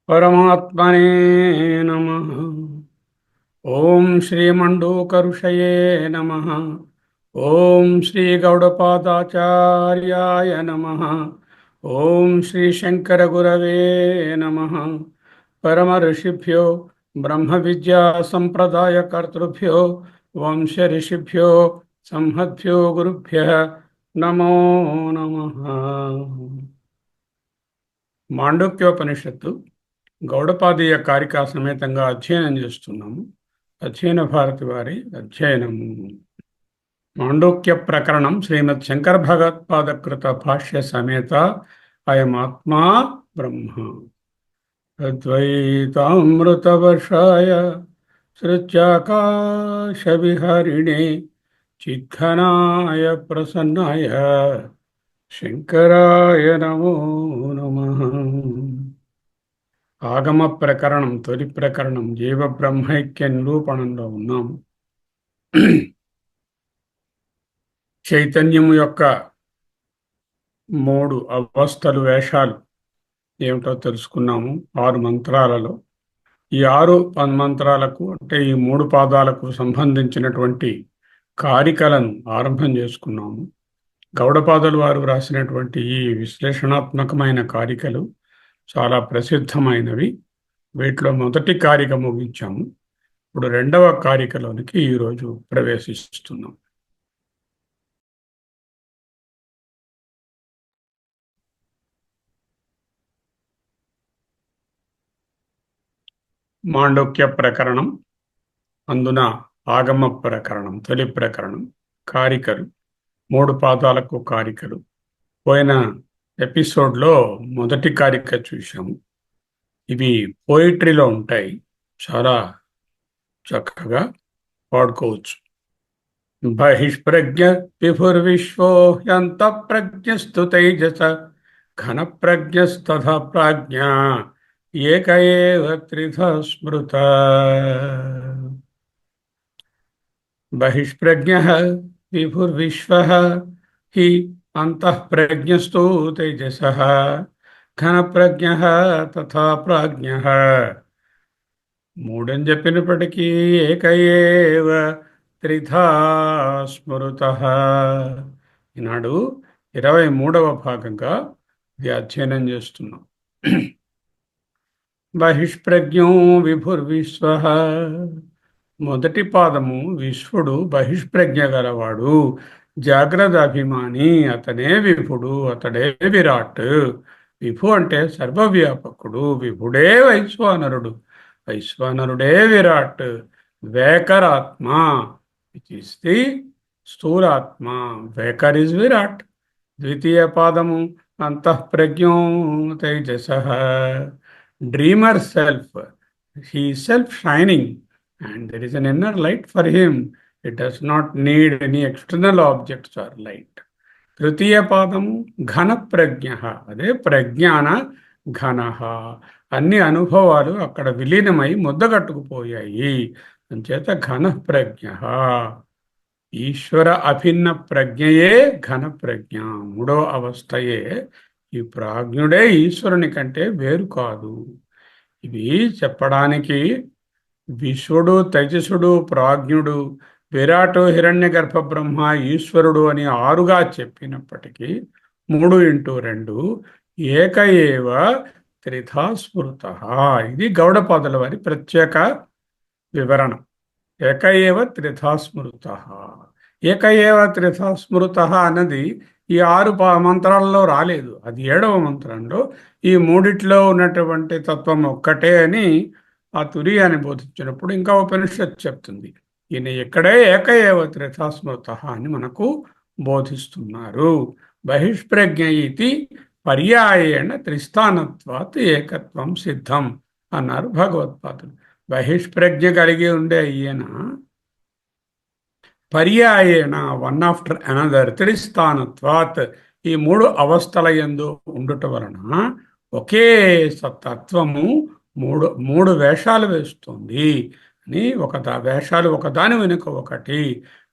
పరమాత్మనే నమః. ఓం శ్రీ మండూకరుషయే నమః. ఓం శ్రీ గౌడపాదాచార్యాయ నమః. ఓం శ్రీ శంకర గురవే నమః. పరమ ఋషిభ్యో బ్రహ్మ విద్యా సంప్రదాయ కర్తృభ్యో వంశ ఋషిభ్యో సంహద్భ్యో గురుభ్యః నమో నమః. మాండూక్యోపనిషత్తు గౌడపాదీయ కారికా సమేతంగా అధ్యయనం చేస్తున్నాము. అధ్యయన భారతి వారి అధ్యయనము. మాండూక్య ప్రకరణం శ్రీమద్ శంకర భగవత్పాదకృత భాష్య సమేత అయమాత్మా బ్రహ్మ అద్వైతామృతవర్షాయ సృత్యాకాశ విహరిణే చిద్ఘనాయ ప్రసన్నాయ శంకరాయ నమో నమః. ఆగమ ప్రకరణం తొలి ప్రకరణం జీవ బ్రహ్మైక్య నిరూపణంలో ఉన్నాము. చైతన్యము యొక్క 3 అవస్థలు, వేషాలు ఏమిటో తెలుసుకున్నాము 6 మంత్రాలలో. ఈ 6 మంత్రాలకు అంటే ఈ 3 పాదాలకు సంబంధించినటువంటి కారికలను ఆరంభం చేసుకున్నాము. గౌడపాదులు వారు వ్రాసినటువంటి ఈ విశ్లేషణాత్మకమైన కారికలు చాలా ప్రసిద్ధమైనవి. వీటిలో మొదటి కారిక ముగించాము. ఇప్పుడు రెండవ కారికలోనికి ఈరోజు ప్రవేశిస్తున్నాం. మాండూక్య ప్రకరణం, అందున ఆగమ ప్రకరణం తొలి ప్రకరణం. కారికలు 3 పాదాలకు కారికలు. పోయిన ఎపిసోడ్లో మొదటి కారిక చూసాము. ఇవి పోయిట్రీలో ఉంటాయి, చాలా చక్కగా పాడుకోవచ్చు. బహిష్ప్రజ్ఞ విభుర్విశ్వో హ్యంతఃప్రజ్ఞస్తు తైజస ఘన ప్రజ్ఞస్తథా ప్రాజ్ఞ ఏక ఏవ త్రిధా స్మృత. బహిష్ప్రజ్ఞః విభుర్విశ్వః హి అంతఃప్రజ్ఞస్తు తైజసః ఘన ప్రజ్ఞః తథా ప్రాజ్ఞః. 3 అని చెప్పినప్పటికీ ఏక ఏవ త్రిధా స్మృతః. ఈనాడు 23వ భాగంగా ఇది అధ్యయనం చేస్తున్నాం. బహిష్ప్రజ్ఞో విభుర్విశ్వః. మొదటి పాదము విశ్వడు బహిష్ప్రజ్ఞ గలవాడు, జాగ్రత్త అభిమాని, అతనే విభుడు, అతడే విరాట్. విభు అంటే సర్వవ్యాపకుడు, విభుడే వైశ్వానరుడు, వైశ్వానరుడే విరాట్. వేకరాత్మ which is the sthulatma, waker is Virat. ద్వితీయ పాదము అంతఃప్రజ్ఞో తైజసః, dreamer self, he self shining and there is an inner light for him. It does not need any external objects or light. తృతీయ పాదము ఘన ప్రజ్ఞ, అదే ప్రజ్ఞాన ఘన. అన్ని అనుభవాలు అక్కడ విలీనమై ముద్దగట్టుకుపోయాయి, అంచేత ఘన ప్రజ్ఞ. ఈశ్వర అభిన్న ప్రజ్ఞయే ఘన ప్రజ్ఞ, 3వ అవస్థయే. ఈ ప్రాజ్ఞుడే ఈశ్వరుని కంటే వేరు కాదు. ఇవి చెప్పడానికి విశ్వడు, తైజసుడు, ప్రాజ్ఞుడు, విరాటు హిరణ్య గర్భ బ్రహ్మ ఈశ్వరుడు అని ఆరుగా చెప్పినప్పటికీ 3 x 2 ఏక ఏవ త్రిధా స్మృత. ఇది గౌడపాదుల వారి ప్రత్యేక వివరణ. ఏక ఏవ త్రిధా స్మృత. ఏక ఏవ త్రిధా స్మృత అన్నది ఈ 6 మంత్రాల్లో రాలేదు. అది 7వ మంత్రంలో ఈ మూడిట్లో ఉన్నటువంటి తత్వం ఒక్కటే అని ఆ తురియాన్ని బోధించినప్పుడు ఇంకా ఉపనిషత్తు చెప్తుంది. ఈయన ఇక్కడే ఏక ఏవ త్రిధా స్మృత అని మనకు బోధిస్తున్నారు. బహిష్ప్రజ్ఞ ఇది పర్యాయేణ త్రిస్థానత్వాత్ ఏకత్వం సిద్ధం అన్నారు భగవత్పాదులు. బహిష్ప్రజ్ఞ కలిగి ఉండే ఈయన పర్యాయేణ వన్ ఆఫ్టర్ అనదర్ త్రిస్థానత్వాత్ ఈ 3 అవస్థల యందు ఉండుట వలన ఒకే తత్వము మూడు వేషాలు వేస్తుంది అని. వేషాలు ఒకదాని వెనుక ఒకటి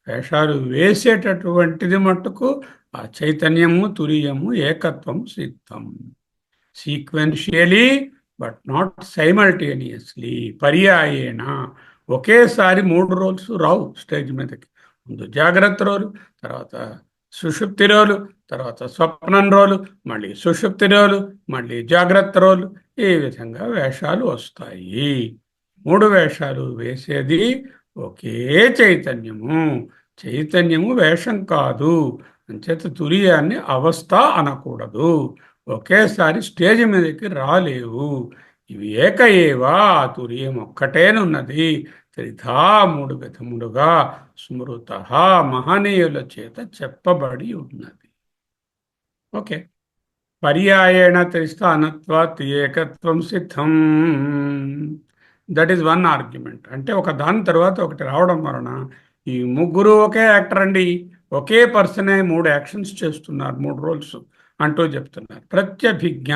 వేషాలు వేసేటటువంటిది మట్టుకు ఆ చైతన్యము తురియము ఏకత్వం సిద్ధం. సీక్వెన్షియలీ బట్ నాట్ సైమల్టేనియస్లీ. పర్యాయేణ ఒకేసారి 3 రోల్స్ రావు స్టేజ్ మీదకి. ముందు జాగ్రత్త రోలు, తర్వాత సుషుప్తి రోలు, తర్వాత స్వప్నం రోలు, మళ్ళీ సుషుప్తి రోలు, మళ్ళీ జాగ్రత్త రోలు. ఈ విధంగా వేషాలు వస్తాయి. 3 వేషాలు వేసేది ఒకే చైతన్యము. చైతన్యము వేషం కాదు. అంచేత తురియాన్ని అవస్థ అనకూడదు. ఒకేసారి స్టేజ్ మీదకి రాలేవు. ఇవి ఏక ఏవా, తురియం ఒక్కటేనున్నది. త్రిధా 3 విధములుగా స్మృత మహనీయుల చేత చెప్పబడి ఉన్నది. ఓకే. పర్యాయేణ త్రిస్థానత్వాత్ ఏకత్వం సిద్ధం. That is one argument. అంటే ఒక దాని తర్వాత ఒకటి రావడం వలన ఈ ముగ్గురు ఒకే యాక్టర్ అండి, ఒకే పర్సనే 3 యాక్షన్స్ చేస్తున్నారు, 3 రోల్స్ అంటూ చెప్తున్నారు. ప్రత్యభిజ్ఞ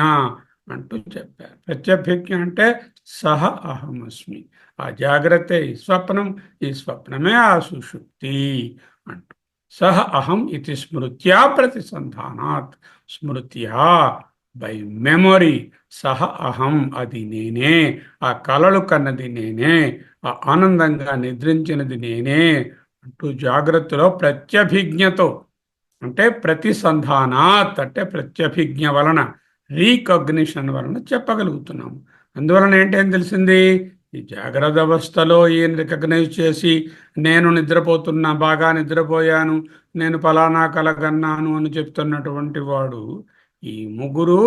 అంటూ చెప్పారు. ప్రత్యభిజ్ఞ అంటే సహ అహమస్మి. ఆ జాగ్రత్త ఈ స్వప్నం, ఈ స్వప్నమే ఆ సుషుప్తి అంటూ. సహ అహం ఇది స్మృత్యా ప్రతిసంధానాత్. స్మృత్యా బై మెమొరీ. సహ అహం అది నేనే, ఆ కలలు కన్నది నేనే, ఆ ఆనందంగా నిద్రించినది నేనే అంటూ జాగ్రత్తలో ప్రత్యభిజ్ఞతో అంటే ప్రతిసంధానాత్ అంటే ప్రత్యభిజ్ఞ వలన, రీకాగ్నిషన్ వలన చెప్పగలుగుతున్నాము. అందువలన ఏంటేం తెలిసింది? ఈ జాగ్రత్త అవస్థలో ఈయన రికగ్నైజ్ చేసి నేను నిద్రపోతున్నా, బాగా నిద్రపోయాను, నేను ఫలానా కలగన్నాను అని చెప్తున్నటువంటి వాడు ఈ ముగ్గురు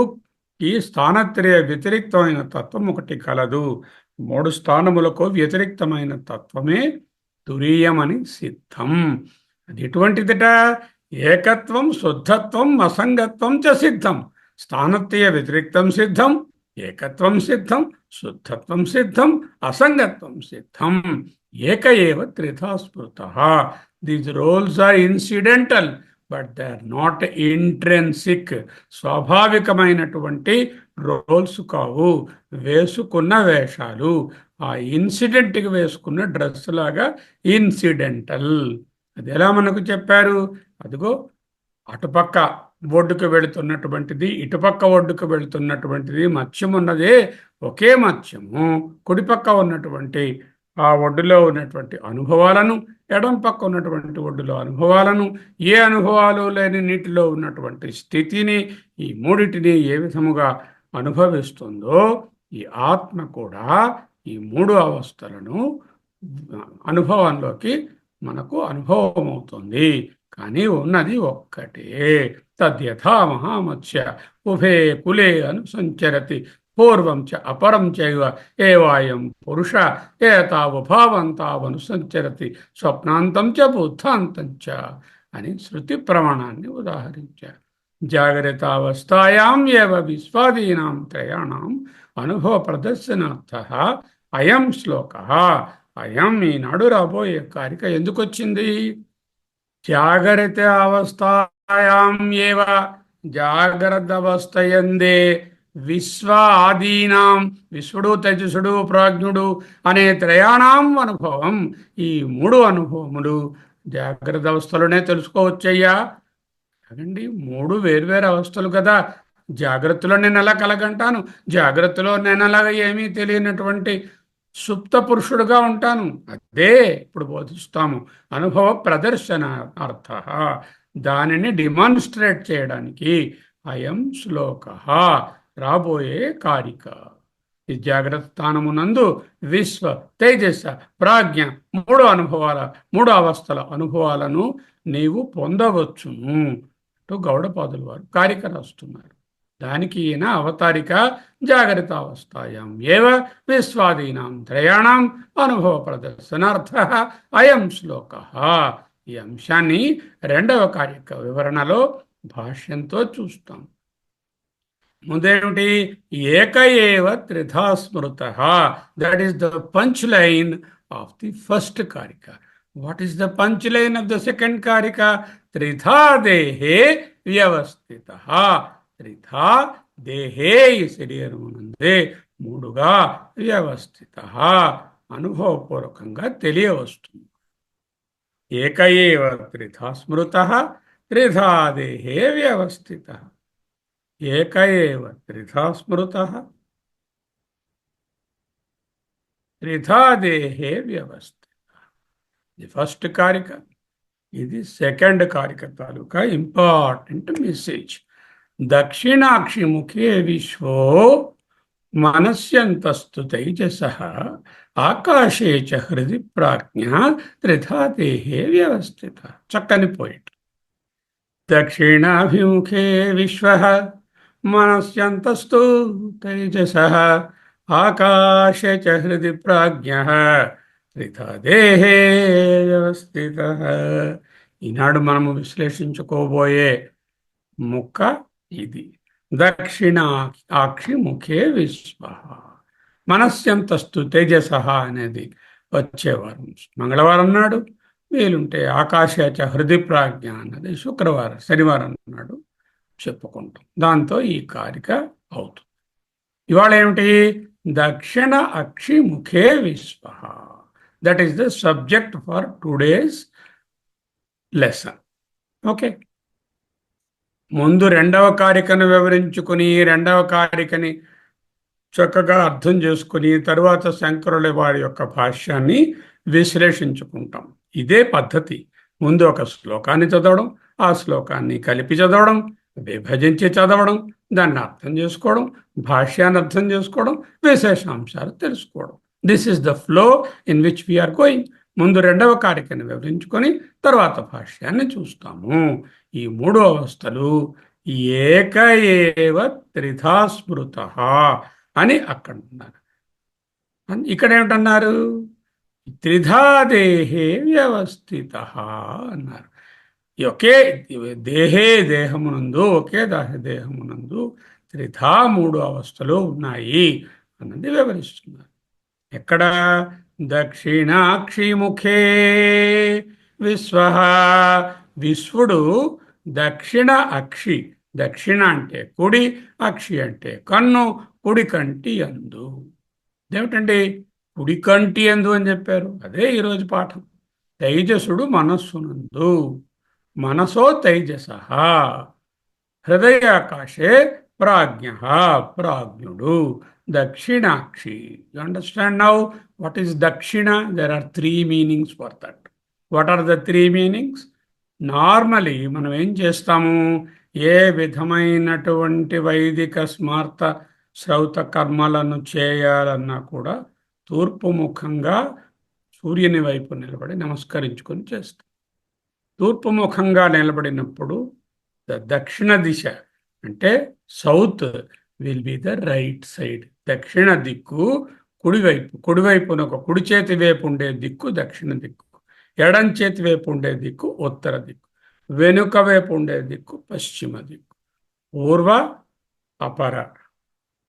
ఈ స్థానత్రయ వ్యతిరిక్తమైన తత్వం ఒకటి కలదు. 3 స్థానములకు వ్యతిరిక్తమైన తత్వమే తురీయమని సిద్ధం. అది ఎటువంటిదిట? ఏకత్వం, శుద్ధత్వం, అసంగత్వం చ సిద్ధం. స్థానత్రయ వ్యతిరిక్తం సిద్ధం, ఏకత్వం సిద్ధం, శుద్ధత్వం సిద్ధం, అసంగత్వం సిద్ధం. ఏక ఏవ త్రిధా స్మృత. These roles are incidental but they are not intrinsic. స్వాభావికమైనటువంటి రోల్స్ కావు, వేసుకున్న వేషాలు. ఆ ఇన్సిడెంట్కి వేసుకున్న డ్రెస్ లాగా ఇన్సిడెంటల్. అది ఎలా మనకు చెప్పారు? అదిగో అటుపక్క ఒడ్డుకు వెళుతున్నటువంటిది, ఇటుపక్క ఒడ్డుకు వెళుతున్నటువంటిది మత్స్యం ఉన్నదే ఒకే మత్స్యము. కుడిపక్క ఉన్నటువంటి ఆ ఒడ్డులో ఉన్నటువంటి అనుభవాలను, ఎడం పక్క ఉన్నటువంటి ఒడ్డులో అనుభవాలను, ఏ అనుభవాలు లేని నీటిలో ఉన్నటువంటి స్థితిని, ఈ మూడిటిని ఏ విధముగా అనుభవిస్తుందో ఈ ఆత్మ కూడా ఈ 3 అవస్థలను అనుభవంలోకి మనకు అనుభవం అవుతుంది. కానీ ఉన్నది ఒక్కటే. తద్యథా మహామత్స్య ఉభే కులే అనుసంచరతి పూర్వం చ అపరం చైవ ఏవాయం పురుష ఏతావుభావంతావనుసంచరతి స్వప్నాంతం చ బుద్ధాంతం చ అని శృతి ప్రమాణాన్ని ఉదాహరించారు. జాగ్రత్తావస్థాయాం ఏవ విశ్వాదీనాం త్రయాణం అనుభవ ప్రదర్శనార్థః అయం శ్లోకః. అయం ఈనాడు రాబోయే కారిక ఎందుకు వచ్చింది? జాగ్రత్త అవస్థాయాం ఏవ, జాగ్రత్త అవస్థయందే విశ్వ ఆదీనాం, విశ్వడు, తేజసుడు, ప్రాజ్ఞుడు అనే త్రయాణం అనుభవం. ఈ 3 అనుభవములు జాగ్రత్త అవస్థలోనే తెలుసుకోవచ్చయ్యా. కాదండి, 3 వేర్వేరు అవస్థలు కదా. జాగ్రత్తలో నేను ఎలా కలగంటాను? జాగ్రత్తలో నేను అలాగ ఏమీ తెలియనటువంటి సుప్త పురుషుడుగా ఉంటాను. అదే ఇప్పుడు బోధిస్తాము. అనుభవ ప్రదర్శన అర్థ. దానిని డిమాన్స్ట్రేట్ చేయడానికి అయం శ్లోక రాబోయే కారిక. ఈ జాగ్రత్త స్థానమునందు విశ్వ తేజస్స ప్రాజ్ఞ మూడు అవస్థల అనుభవాలను నీవు పొందవచ్చును టు గౌడపాదుల వారు కారిక రాస్తున్నారు. దానికి ఈయన అవతారిక జాగ్రత్త అవస్థాయాం ఏవ విశ్వాదీనాం త్రయాణం అనుభవ ప్రదర్శనార్థ అయం శ్లోక. ఈ అంశాన్ని రెండవ కారిక వివరణలో భాష్యంతో చూస్తాం. ముందేమిటి? ఏక ఏవ త్రిధా స్మృత. That is the punch line of the first karika. What is the punch line of the second karika? త్రిధా దేహే వ్యవస్థిత. త్రిధా దేహే, ఈ శరీరమునందే మూడుగా వ్యవస్థిత, అనుభవపూర్వకంగా తెలియవస్తుంది. ఏక ఏవ త్రిధా స్మృత త్రిధా దేహే వ్యవస్థిత. ఏక ఏవ త్రిధా స్మృత త్రిధా దేహే వ్యవస్థిత. ఇది ఫస్ట్ కారిక. ఇది సెకండ్ కారిక తాలూకా ఇంపార్టెంట్ మెసేజ్. దక్షిణాక్షి ముఖే విశ్వో మనస్యంతస్తు తైజస ఆకాశే చ హృది ప్రాజ్ఞ త్రిధా దేహే వ్యవస్థిత. చక్కని పోయిట్. దక్షిణాభిముఖే విశ్వ మనస్యంతస్తు తైజస ఆకాశే చ హృది ప్రాజ్ఞ త్రిధా దేహే వ్యవస్థిత. ఈనాడు మనము విశ్లేషించుకోబోయే ముక్క ఇది. దక్షిణాక్షి ముఖే విశ్వ మనస్యంతస్తు తేజస అనేది వచ్చేవారం మంగళవారం నాడు, వీలుంటే ఆకాశేచ హృది ప్రాజ్ఞ అన్నది శనివారం నాడు చెప్పుకుంటాం. దాంతో ఈ కారిక అవుతుంది. ఇవాళ ఏమిటి? దక్షిణ అక్షి ముఖే విశ్వ. That is the subject for today's lesson. Okay, ముందు రెండవ కారికను వివరించుకుని రెండవ కారికని చక్కగా అర్థం చేసుకుని తరువాత శంకరుల వారి యొక్క భాష్యాన్ని విశ్లేషించుకుంటాం. ఇదే పద్ధతి. ముందు ఒక శ్లోకాన్ని చదవడం, ఆ శ్లోకాన్ని కలిపి చదవడం, విభజించి చదవడం, దాన్ని అర్థం చేసుకోవడం, భాష్యాన్ని అర్థం చేసుకోవడం, విశేషాంశాలు తెలుసుకోవడం. This is the flow in which we are going. ముందు రెండవ కారికను వివరించుకొని తర్వాత భాష్యాన్ని చూస్తాము. ఈ మూడు అవస్థలు ఏక ఏవ త్రిధా స్మృత అని అక్కడ ఉన్నారు. ఇక్కడ ఏమిటన్నారు? త్రిధా దేహే వ్యవస్థిత అన్నారు. ఒకే దేహమునందు, ఒకే దేహమునందు త్రిధా మూడు అవస్థలు ఉన్నాయి అన్నది వివరిస్తున్నారు. ఎక్కడ? దక్షిణాక్షి ముఖే విశ్వ. విశ్వడు దక్షిణ అక్షి. దక్షిణ అంటే కుడి, అక్షి అంటే కన్ను, కుడి కంటి యందు. ఏమిటండి కుడి కంటి యందు అని చెప్పారు? అదే ఈరోజు పాఠం. తైజసుడు మనస్సునందు, మనసో తైజస, హృదయాకాశే ప్రాజ్ఞ, ప్రాజ్ఞుడు దక్షిణాక్షి. You understand now what is dakshina? There are 3 meanings for that. What are the 3 meanings? Normally మనం ఏం చేస్తాము? ఏ విధమైనటువంటి వైదిక స్మార్త శ్రౌత కర్మలను చేయాలన్నా కూడా తూర్పు ముఖంగా సూర్యుని వైపు నిలబడి నమస్కరించుకొని చేస్తాం. తూర్పు ముఖంగా నిలబడినప్పుడు దక్షిణ దిశ అంటే south will be the right side. దక్షిణ దిక్కు కుడివైపు. కుడివైపున ఒక కుడి చేతి వైపు ఉండే దిక్కు దక్షిణ దిక్కు, ఎడం చేతి వైపు ఉండే దిక్కు ఉత్తర దిక్కు, వెనుక వైపు ఉండే దిక్కు పశ్చిమ దిక్కు. పూర్వ, అపర,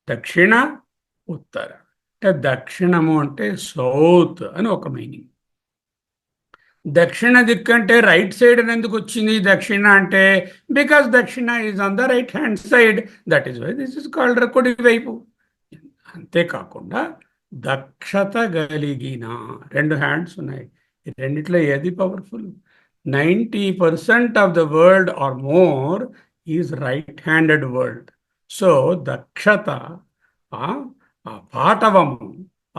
దక్షిణ, ఉత్తర. అంటే దక్షిణము అంటే సౌత్ అని ఒక మీనింగ్. దక్షిణ దిక్కు అంటే రైట్ సైడ్ అని ఎందుకు వచ్చింది దక్షిణ అంటే? బికాస్ దక్షిణ is on the right hand side. That is why this is called కుడి వైపు. అంతేకాకుండా దక్షత కలిగిన 2 హ్యాండ్స్ ఉన్నాయి. ఈ రెండిట్లో ఏది powerful? 90% of the world are more is right handed world. So దక్షత, ఆ పాటవము,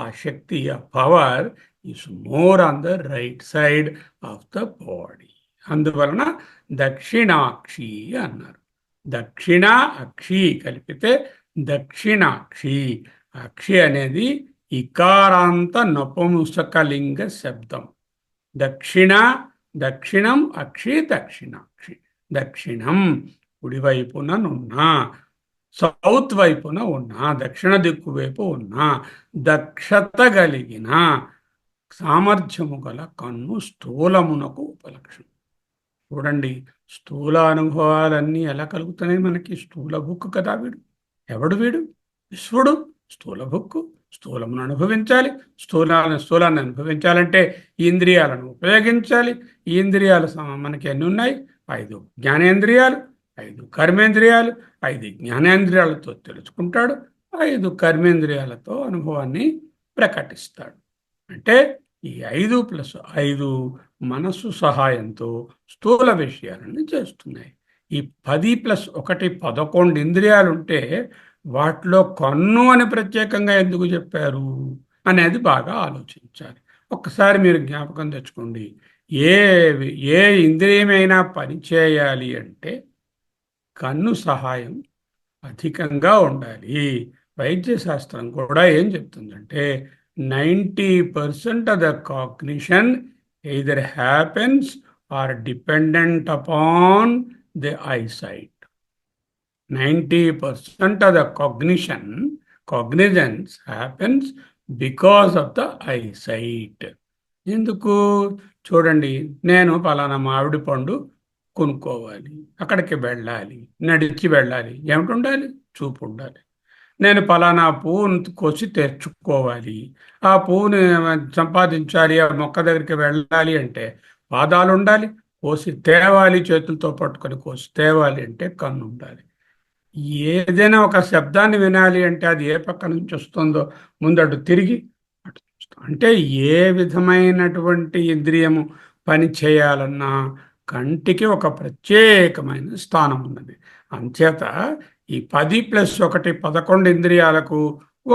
ఆ శక్తి, ఆ power is more on the right side of the body. అందువలన దక్షిణాక్షి అన్నారు. దక్షిణ అక్షి కలిపితే దక్షిణాక్షి. అక్షి అనేది ఇకారాంత నపుంసకలింగ శబ్దం. దక్షిణ, దక్షిణం, అక్షి, దక్షిణాక్షి. దక్షిణం కుడివైపున నున్నా, సౌత్ వైపున ఉన్నా, దక్షిణ దిక్కు వైపు ఉన్నా, దక్షత కలిగిన సామర్థ్యము గల కన్ను స్థూలమునకు ఉపలక్షణం. చూడండి, స్థూల అనుభవాలన్నీ ఎలా కలుగుతున్నాయి మనకి? స్థూల భుక్కు కదా వీడు. ఎవడు వీడు? విశ్వడు. స్థూల భుక్కు, స్థూలమును అనుభవించాలి. స్థూలాన్ని అనుభవించాలంటే ఇంద్రియాలను ఉపయోగించాలి. ఈ ఇంద్రియాలు మనకి ఎన్ని ఉన్నాయి? 5 జ్ఞానేంద్రియాలు, 5 కర్మేంద్రియాలు. 5 జ్ఞానేంద్రియాలతో తెలుసుకుంటాడు, 5 కర్మేంద్రియాలతో అనుభవాన్ని ప్రకటిస్తాడు. అంటే ఈ 5+5 మనస్సు సహాయంతో స్థూల విషయాలను చేస్తున్నాయి. ఈ 10+1 11 ఇంద్రియాలు ఉంటే వాటిలో కన్ను అని ప్రత్యేకంగా ఎందుకు చెప్పారు అనేది బాగా ఆలోచించాలి. ఒక్కసారి మీరు జ్ఞాపకం తెచ్చుకోండి. ఏ ఏ ఇంద్రియమైనా పనిచేయాలి అంటే కన్ను సహాయం అధికంగా ఉండాలి. వైద్య శాస్త్రం కూడా ఏం చెప్తుందంటే 90% of the cognition either happens or dependent upon the eyesight. 90% of the cognizance happens because of the eyesight. ఎందుకు? చూడండి, నేను పలానా మామిడి పండు కొనుక్కోవాలి, అక్కడికి వెళ్ళాలి, నడిచి వెళ్ళాలి. ఏమిటి ఉండాలి? చూపు ఉండాలి. నేను పలానా పువ్వును కోసి తెచ్చుకోవాలి, ఆ పువ్వుని సంపాదించాలి, ఆ మొక్క దగ్గరికి వెళ్ళాలి అంటే పాదాలు ఉండాలి. కోసి తేవాలి, చేతులతో పట్టుకొని కోసి తేవాలి అంటే కన్ను ఉండాలి. ఏదైనా ఒక శబ్దాన్ని వినాలి అంటే అది ఏ పక్క నుంచి వస్తుందో ముందడు తిరిగి అటు చూస్తాం. అంటే ఏ విధమైనటువంటి ఇంద్రియము పని చేయాలన్నా కంటికి ఒక ప్రత్యేకమైన స్థానం ఉన్నది. అంచేత ఈ 10+1 11 ఇంద్రియాలకు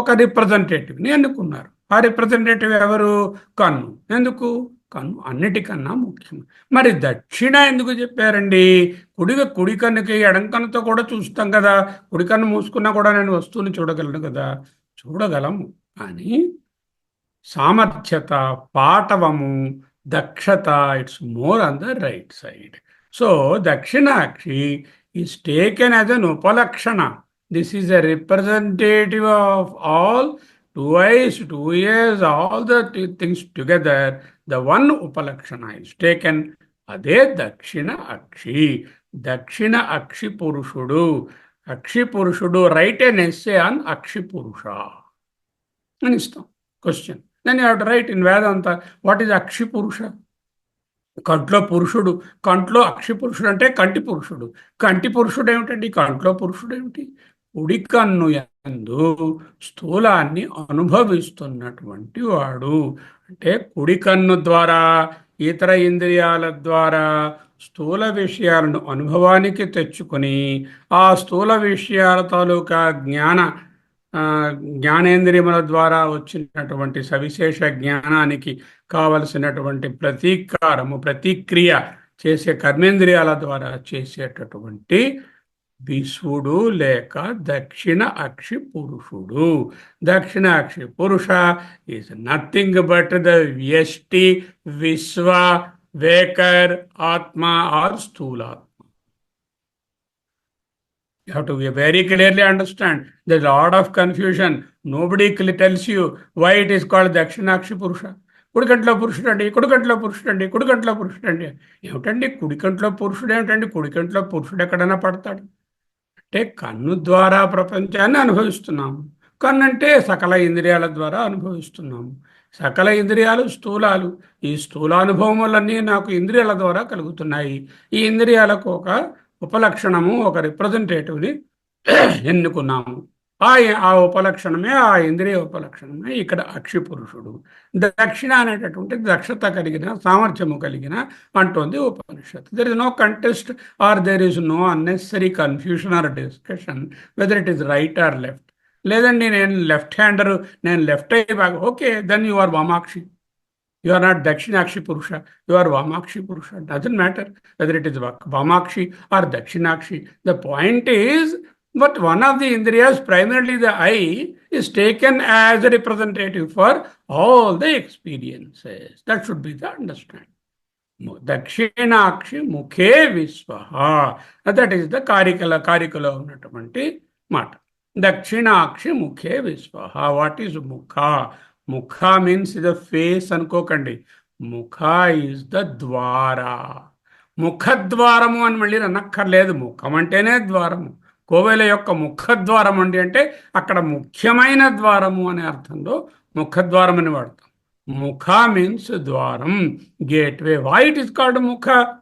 ఒక రిప్రజెంటేటివ్ని ఎన్నుకున్నారు. ఆ రిప్రజెంటేటివ్ ఎవరు? కన్ను. ఎందుకు? కన్ను అన్నిటికన్నా ముఖ్యం. మరి దక్షిణ ఎందుకు చెప్పారండి? కుడి కన్నుకి ఎడం కన్నుతో కూడా చూస్తాం కదా. కుడి కన్ను మూసుకున్నా కూడా నేను వస్తువుని చూడగలను కదా. చూడగలము, కానీ సామర్థ్యత, పాటవము, దక్షత, it's more on the right side. So dakshinakshi is taken as an upalakshana. This is a representative of all 2 eyes, 2 ears, all the things together. The one upalakshana is taken. Ade dakshina akshi. Dakshina akshi purushudu. Akshi purushudu. Write an essay on akshi purusha. Understand? Question. Then you have to write in Vedanta, what is akshi purusha? కంట్లో పురుషుడు. కంట్లో అక్షి పురుషుడు అంటే కంటి పురుషుడు. కంటి పురుషుడు ఏమిటండి? కంట్లో పురుషుడు ఏమిటి? కుడి కన్ను యందు స్థూలాన్ని అనుభవిస్తున్నటువంటి వాడు. అంటే కుడి కన్ను ద్వారా ఇతర ఇంద్రియాల ద్వారా స్థూల విషయాలను అనుభవానికి తెచ్చుకొని ఆ స్థూల విషయాల తాలూకా జ్ఞానేంద్రియముల ద్వారా వచ్చినటువంటి సవిశేష జ్ఞానానికి కావలసినటువంటి ప్రతిక్రియ చేసే కర్మేంద్రియాల ద్వారా చేసేటటువంటి విశ్వడు లేక దక్షిణ అక్షి పురుషుడు. దక్షిణ అక్షి పురుష ఈజ్ నథింగ్ బట్ ద వ్యష్టి, విశ్వ, వేకర్, ఆత్మ are స్థూలాత్మ. You have to very clearly understand. There's a lot of confusion. Nobody tells you why it is called Dakshinakshi Purusha. కుడికంట్లో పురుషుడు అండి, కుడికంట్లో పురుషుడు అండి, కుడికంట్లో పురుషుడు అండి. ఏమిటండి కుడికంట్లో పురుషుడు ఏమిటండి? కుడికంట్లో పురుషుడు ఎక్కడైనా పడతాడు? అంటే కన్ను ద్వారా ప్రపంచాన్ని అనుభవిస్తున్నాము. కన్ను అంటే సకల ఇంద్రియాల ద్వారా అనుభవిస్తున్నాము. సకల ఇంద్రియాలు స్థూలాలు. ఈ స్థూలానుభవములన్నీ నాకు ఇంద్రియాల ద్వారా కలుగుతున్నాయి. ఈ ఇంద్రియాలకు ఒక ఉపలక్షణము, ఒక రిప్రజెంటేటివ్ని ఎన్నుకున్నాము. ఆ ఉపలక్షణమే, ఆ ఇంద్రియ ఉపలక్షణమే ఇక్కడ అక్షి పురుషుడు. దక్షిణ అనేటటువంటి దక్షత కలిగిన, సామర్థ్యము కలిగిన అంటోంది ఉపనిషత్తు. There is no contest or there is no unnecessary confusion or discussion whether it is right or left. లేదండి నేను లెఫ్ట్ హ్యాండరు, నేను లెఫ్ట్ ఐ బాగా, okay then you are vamakshi. You are not dakshinakshi purusha, you are vamakshi purusha. Doesn't matter whether it is vamakshi or dakshinakshi. The point is, but one of the indriyas, primarily the eye, is taken as a representative for all the experiences. That should be the understanding. దక్షిణాక్షి ముఖే విశ్వ, that is the కారికలో ఉన్నటువంటి మాట. దక్షిణాక్షి ముఖే విశ్వ. What is ముఖ? ముఖ means the face అనుకోకండి. ముఖ ఈజ్ ద ద్వారా. ముఖద్వారము అని మళ్ళీ అనక్కర్లేదు. ముఖం అంటేనే ద్వారము. కోవెల యొక్క ముఖద్వారం అండి అంటే అక్కడ ముఖ్యమైన ద్వారము అనే అర్థంలో ముఖద్వారం అని వాడతాం. Mukha means dwaram, gateway. Why it is called mukha?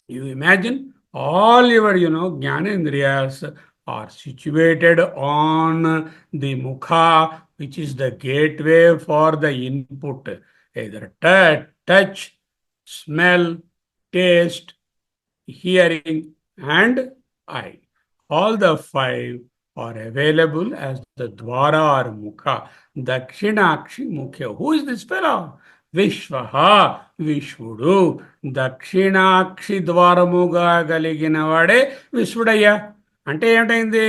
You imagine all your, jnanendriyas are situated on the mukha, which is the gateway for the input. Either touch, smell, taste, hearing, and eye. All the five are available as the dwara or mukha. Dakshinakshi mukhya. Who is this fellow? Vishvaha, Vishvudu. Dakshinakshi ద్వారముగా కలిగిన వాడే విశ్వడయ్యా. అంటే ఏమిటైంది?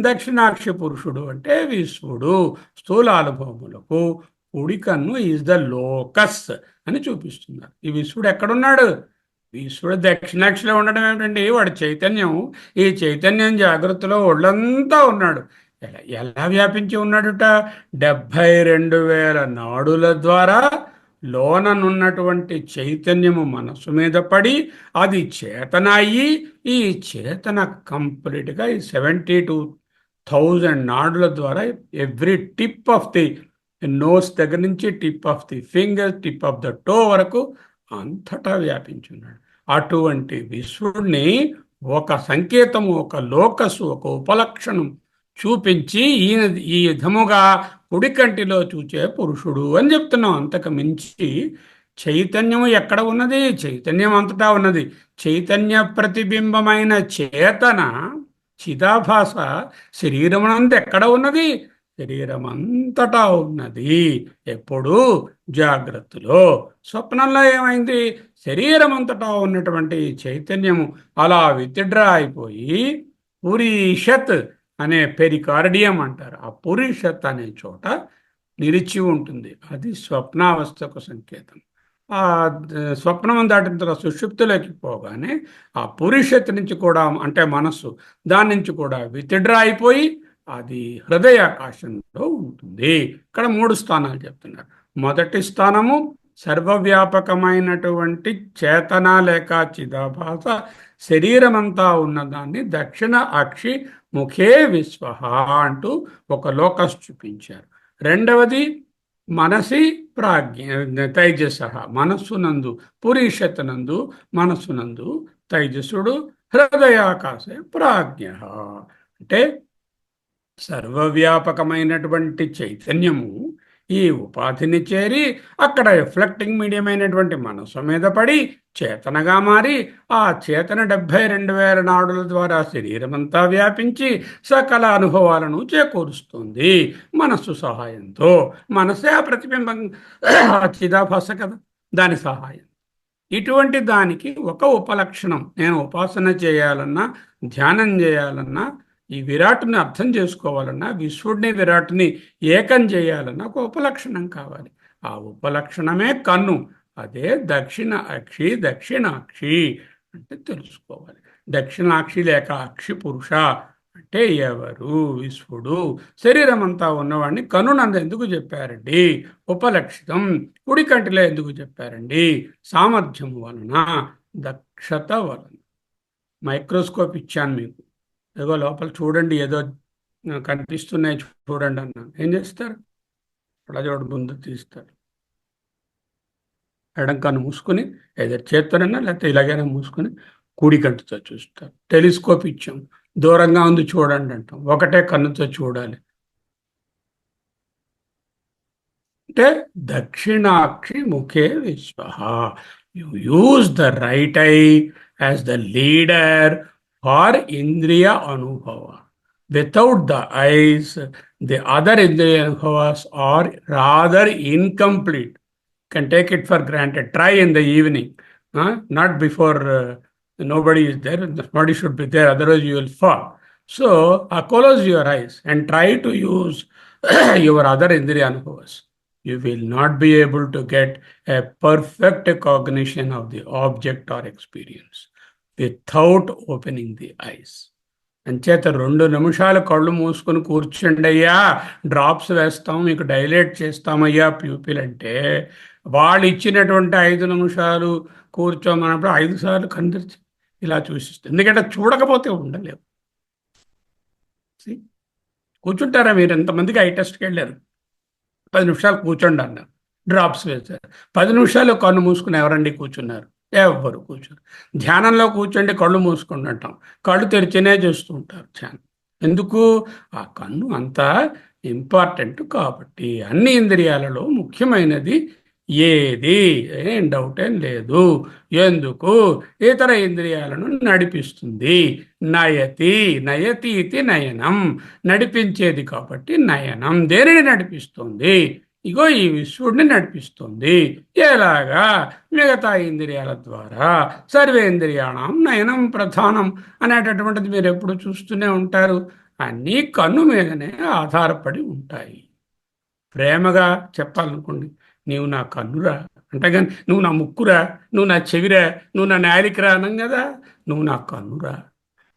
దక్షిణాక్షి పురుషుడు అంటే విశ్వడు. స్థూల అనుభవములకు కుడి కన్ను is the locus అని చూపిస్తున్నారు. ఈ విశ్వడు ఎక్కడున్నాడు? ఈశ్వరుడు దక్షిణాక్షిలో ఉండడం ఏమిటండి? వాడు చైతన్యం. ఈ చైతన్యం జాగ్రత్తలో ఒళ్ళంతా ఉన్నాడు. ఎలా వ్యాపించి ఉన్నాడుట? 72,000 నాడుల ద్వారా లోననున్నటువంటి చైతన్యము మనసు మీద పడి అది చేతన అయ్యి, ఈ చేతన కంప్లీట్గా ఈ 72,000 నాడుల ద్వారా every tip of the nose దగ్గర నుంచి tip of the finger, tip of the toe వరకు అంతటా వ్యాపించున్నాడు. అటువంటి విశ్వడిని ఒక సంకేతము, ఒక లోకసు, ఒక ఉపలక్షణం చూపించి ఈయన ఈ విధముగా కుడి కంటిలో చూచే పురుషుడు అని చెప్తున్నాం. అంతకు మించి చైతన్యము ఎక్కడ ఉన్నది? చైతన్యం అంతటా ఉన్నది. చైతన్య ప్రతిబింబమైన చేతన చిదాభాస శరీరమునందు ఎక్కడ ఉన్నది? శరీరం అంతటా ఉన్నది. ఎప్పుడు? జాగ్రత్తలో. స్వప్నంలో ఏమైంది? శరీరం అంతటా ఉన్నటువంటి చైతన్యము అలా విత్డ్రా అయిపోయి పురీషత్ అనే పెరికార్డియం అంటారు. ఆ పురీషత్ అనే చోట నిలిచి ఉంటుంది. అది స్వప్నావస్థకు సంకేతం. ఆ స్వప్నం దాటిన తర్వాత సుషుప్తిలోకి పోగానే ఆ పురీషత్ నుంచి కూడా, అంటే మనస్సు, దాని నుంచి కూడా విత్డ్రా అయిపోయి అది హృదయాకాశంలో ఉంటుంది. ఇక్కడ 3 స్థానాలు చెప్తున్నారు. మొదటి స్థానము సర్వవ్యాపకమైనటువంటి చేతన లేక చిదాభాస శరీరమంతా ఉన్నదాన్ని దక్షిణ అక్షి ముఖే విశ్వ అంటూ ఒక లోకస్ చూపించారు. రెండవది మనసి ప్రాజ్ఞ తైజస, మనస్సునందు పురీషతనందు మనస్సునందు తైజసుడు, హృదయాకాశ ప్రాజ్ఞ అంటే సర్వవ్యాపకమైనటువంటి చైతన్యము ఈ ఉపాధిని చేరి అక్కడ రిఫ్లెక్టింగ్ మీడియం అయినటువంటి మనస్సు మీద పడి చేతనగా మారి ఆ చేతన 72,000 నాడుల ద్వారా శరీరమంతా వ్యాపించి సకల అనుభవాలను చేకూరుస్తుంది మనస్సు సహాయంతో. మనసే ఆ ప్రతిబింబం, చిదాభాస కదా, దాని సహాయం. ఇటువంటి దానికి ఒక ఉపలక్షణం. నేను ఉపాసన చేయాలన్నా, ధ్యానం చేయాలన్నా, ఈ విరాట్ని అర్థం చేసుకోవాలన్నా, విశ్వడిని విరాట్ని ఏకం చేయాలన్నా ఒక ఉపలక్షణం కావాలి. ఆ ఉపలక్షణమే కన్ను. అదే దక్షిణ అక్షి, దక్షిణాక్షి అంటే తెలుసుకోవాలి. దక్షిణాక్షి లేక అక్షి పురుష అంటే ఎవరు? విశ్వడు. శరీరం అంతా ఉన్నవాడిని కన్నునందు ఎందుకు చెప్పారండి? ఉపలక్షితం. కుడి కంటిలో ఎందుకు చెప్పారండి? సామర్థ్యం వలన, దక్షత వలన. మైక్రోస్కోప్ ఇచ్చాను మీకు, ఏదో లోపల చూడండి, ఏదో కనిపిస్తున్నాయి చూడండి అన్నాను. ఏం చేస్తారు? అలా చూడ ముందు తీస్తారు. ఎడం కన్ను మూసుకొని ఏదో చేత్తోనన్నా లేకపోతే ఇలాగైనా మూసుకొని కుడి కంటితో చూస్తారు. టెలిస్కోప్ ఇచ్చాం, దూరంగా ఉంది చూడండి అంటాం. ఒకటే కన్నుతో చూడాలి. అంటే దక్షిణాక్షి ముఖే విశ్వ. You use the right eye as the leader for ఇంద్రియ అనుభవ. Without the eyes, the other Indriya Anubhavas are rather incomplete. Can take it for granted. Try in the evening, not before nobody is there. Nobody should be there, otherwise you will fall. So close your eyes and try to use your other Indriya Anubhavas. You will not be able to get a perfect cognition of the object or experience without opening the eyes. అంచేత 2 నిమిషాలు కళ్ళు మూసుకొని కూర్చోండి అయ్యా, drops వేస్తాం, మీకు dilate చేస్తామయ్యా pupil అంటే, వాళ్ళు ఇచ్చినటువంటి 5 నిమిషాలు కూర్చోమన్నప్పుడు 5 సార్లు కనిపించి ఇలా చూసిస్తుంది. ఎందుకంటే చూడకపోతే ఉండలేవు. కూర్చుంటారా మీరు? ఎంతమందికి ఐ టెస్ట్కి వెళ్ళారు, 10 నిమిషాలు కూర్చోండి అన్నారు, డ్రాప్స్ వేశారు. 10 నిమిషాలు కన్ను మూసుకుని ఎవరండి కూర్చున్నారు? ఎవ్వరు కూర్చోరు. ధ్యానంలో కూర్చోండి, కళ్ళు మూసుకొని అంటాం, కళ్ళు తెరిచినే చేస్తూ ఉంటారు ధ్యానం. ఎందుకు? ఆ కన్ను అంత ఇంపార్టెంట్ కాబట్టి. అన్ని ఇంద్రియాలలో ముఖ్యమైనది ఏది? ఏం డౌట్ ఏం లేదు. ఎందుకు? ఇతర ఇంద్రియాలను నడిపిస్తుంది. నయతి నయతీతి నయనం, నడిపించేది కాబట్టి నయనం. దేనిని నడిపిస్తుంది? ఇగో ఈ విశ్వడిని నడిపిస్తుంది. ఎలాగా? మిగతా ఇంద్రియాల ద్వారా. సర్వేంద్రియాణం నయనం ప్రధానం అనేటటువంటిది మీరు ఎప్పుడు చూస్తూనే ఉంటారు. అన్నీ కన్ను మీదనే ఆధారపడి ఉంటాయి. ప్రేమగా చెప్పాలనుకోండి, నీవు నా కన్నురా అంటే, కానీ నువ్వు నా ముక్కురా, నువ్వు నా చెవిరా, నువ్వు నా నాలికరా అనం కదా. నువ్వు నా కన్నురా.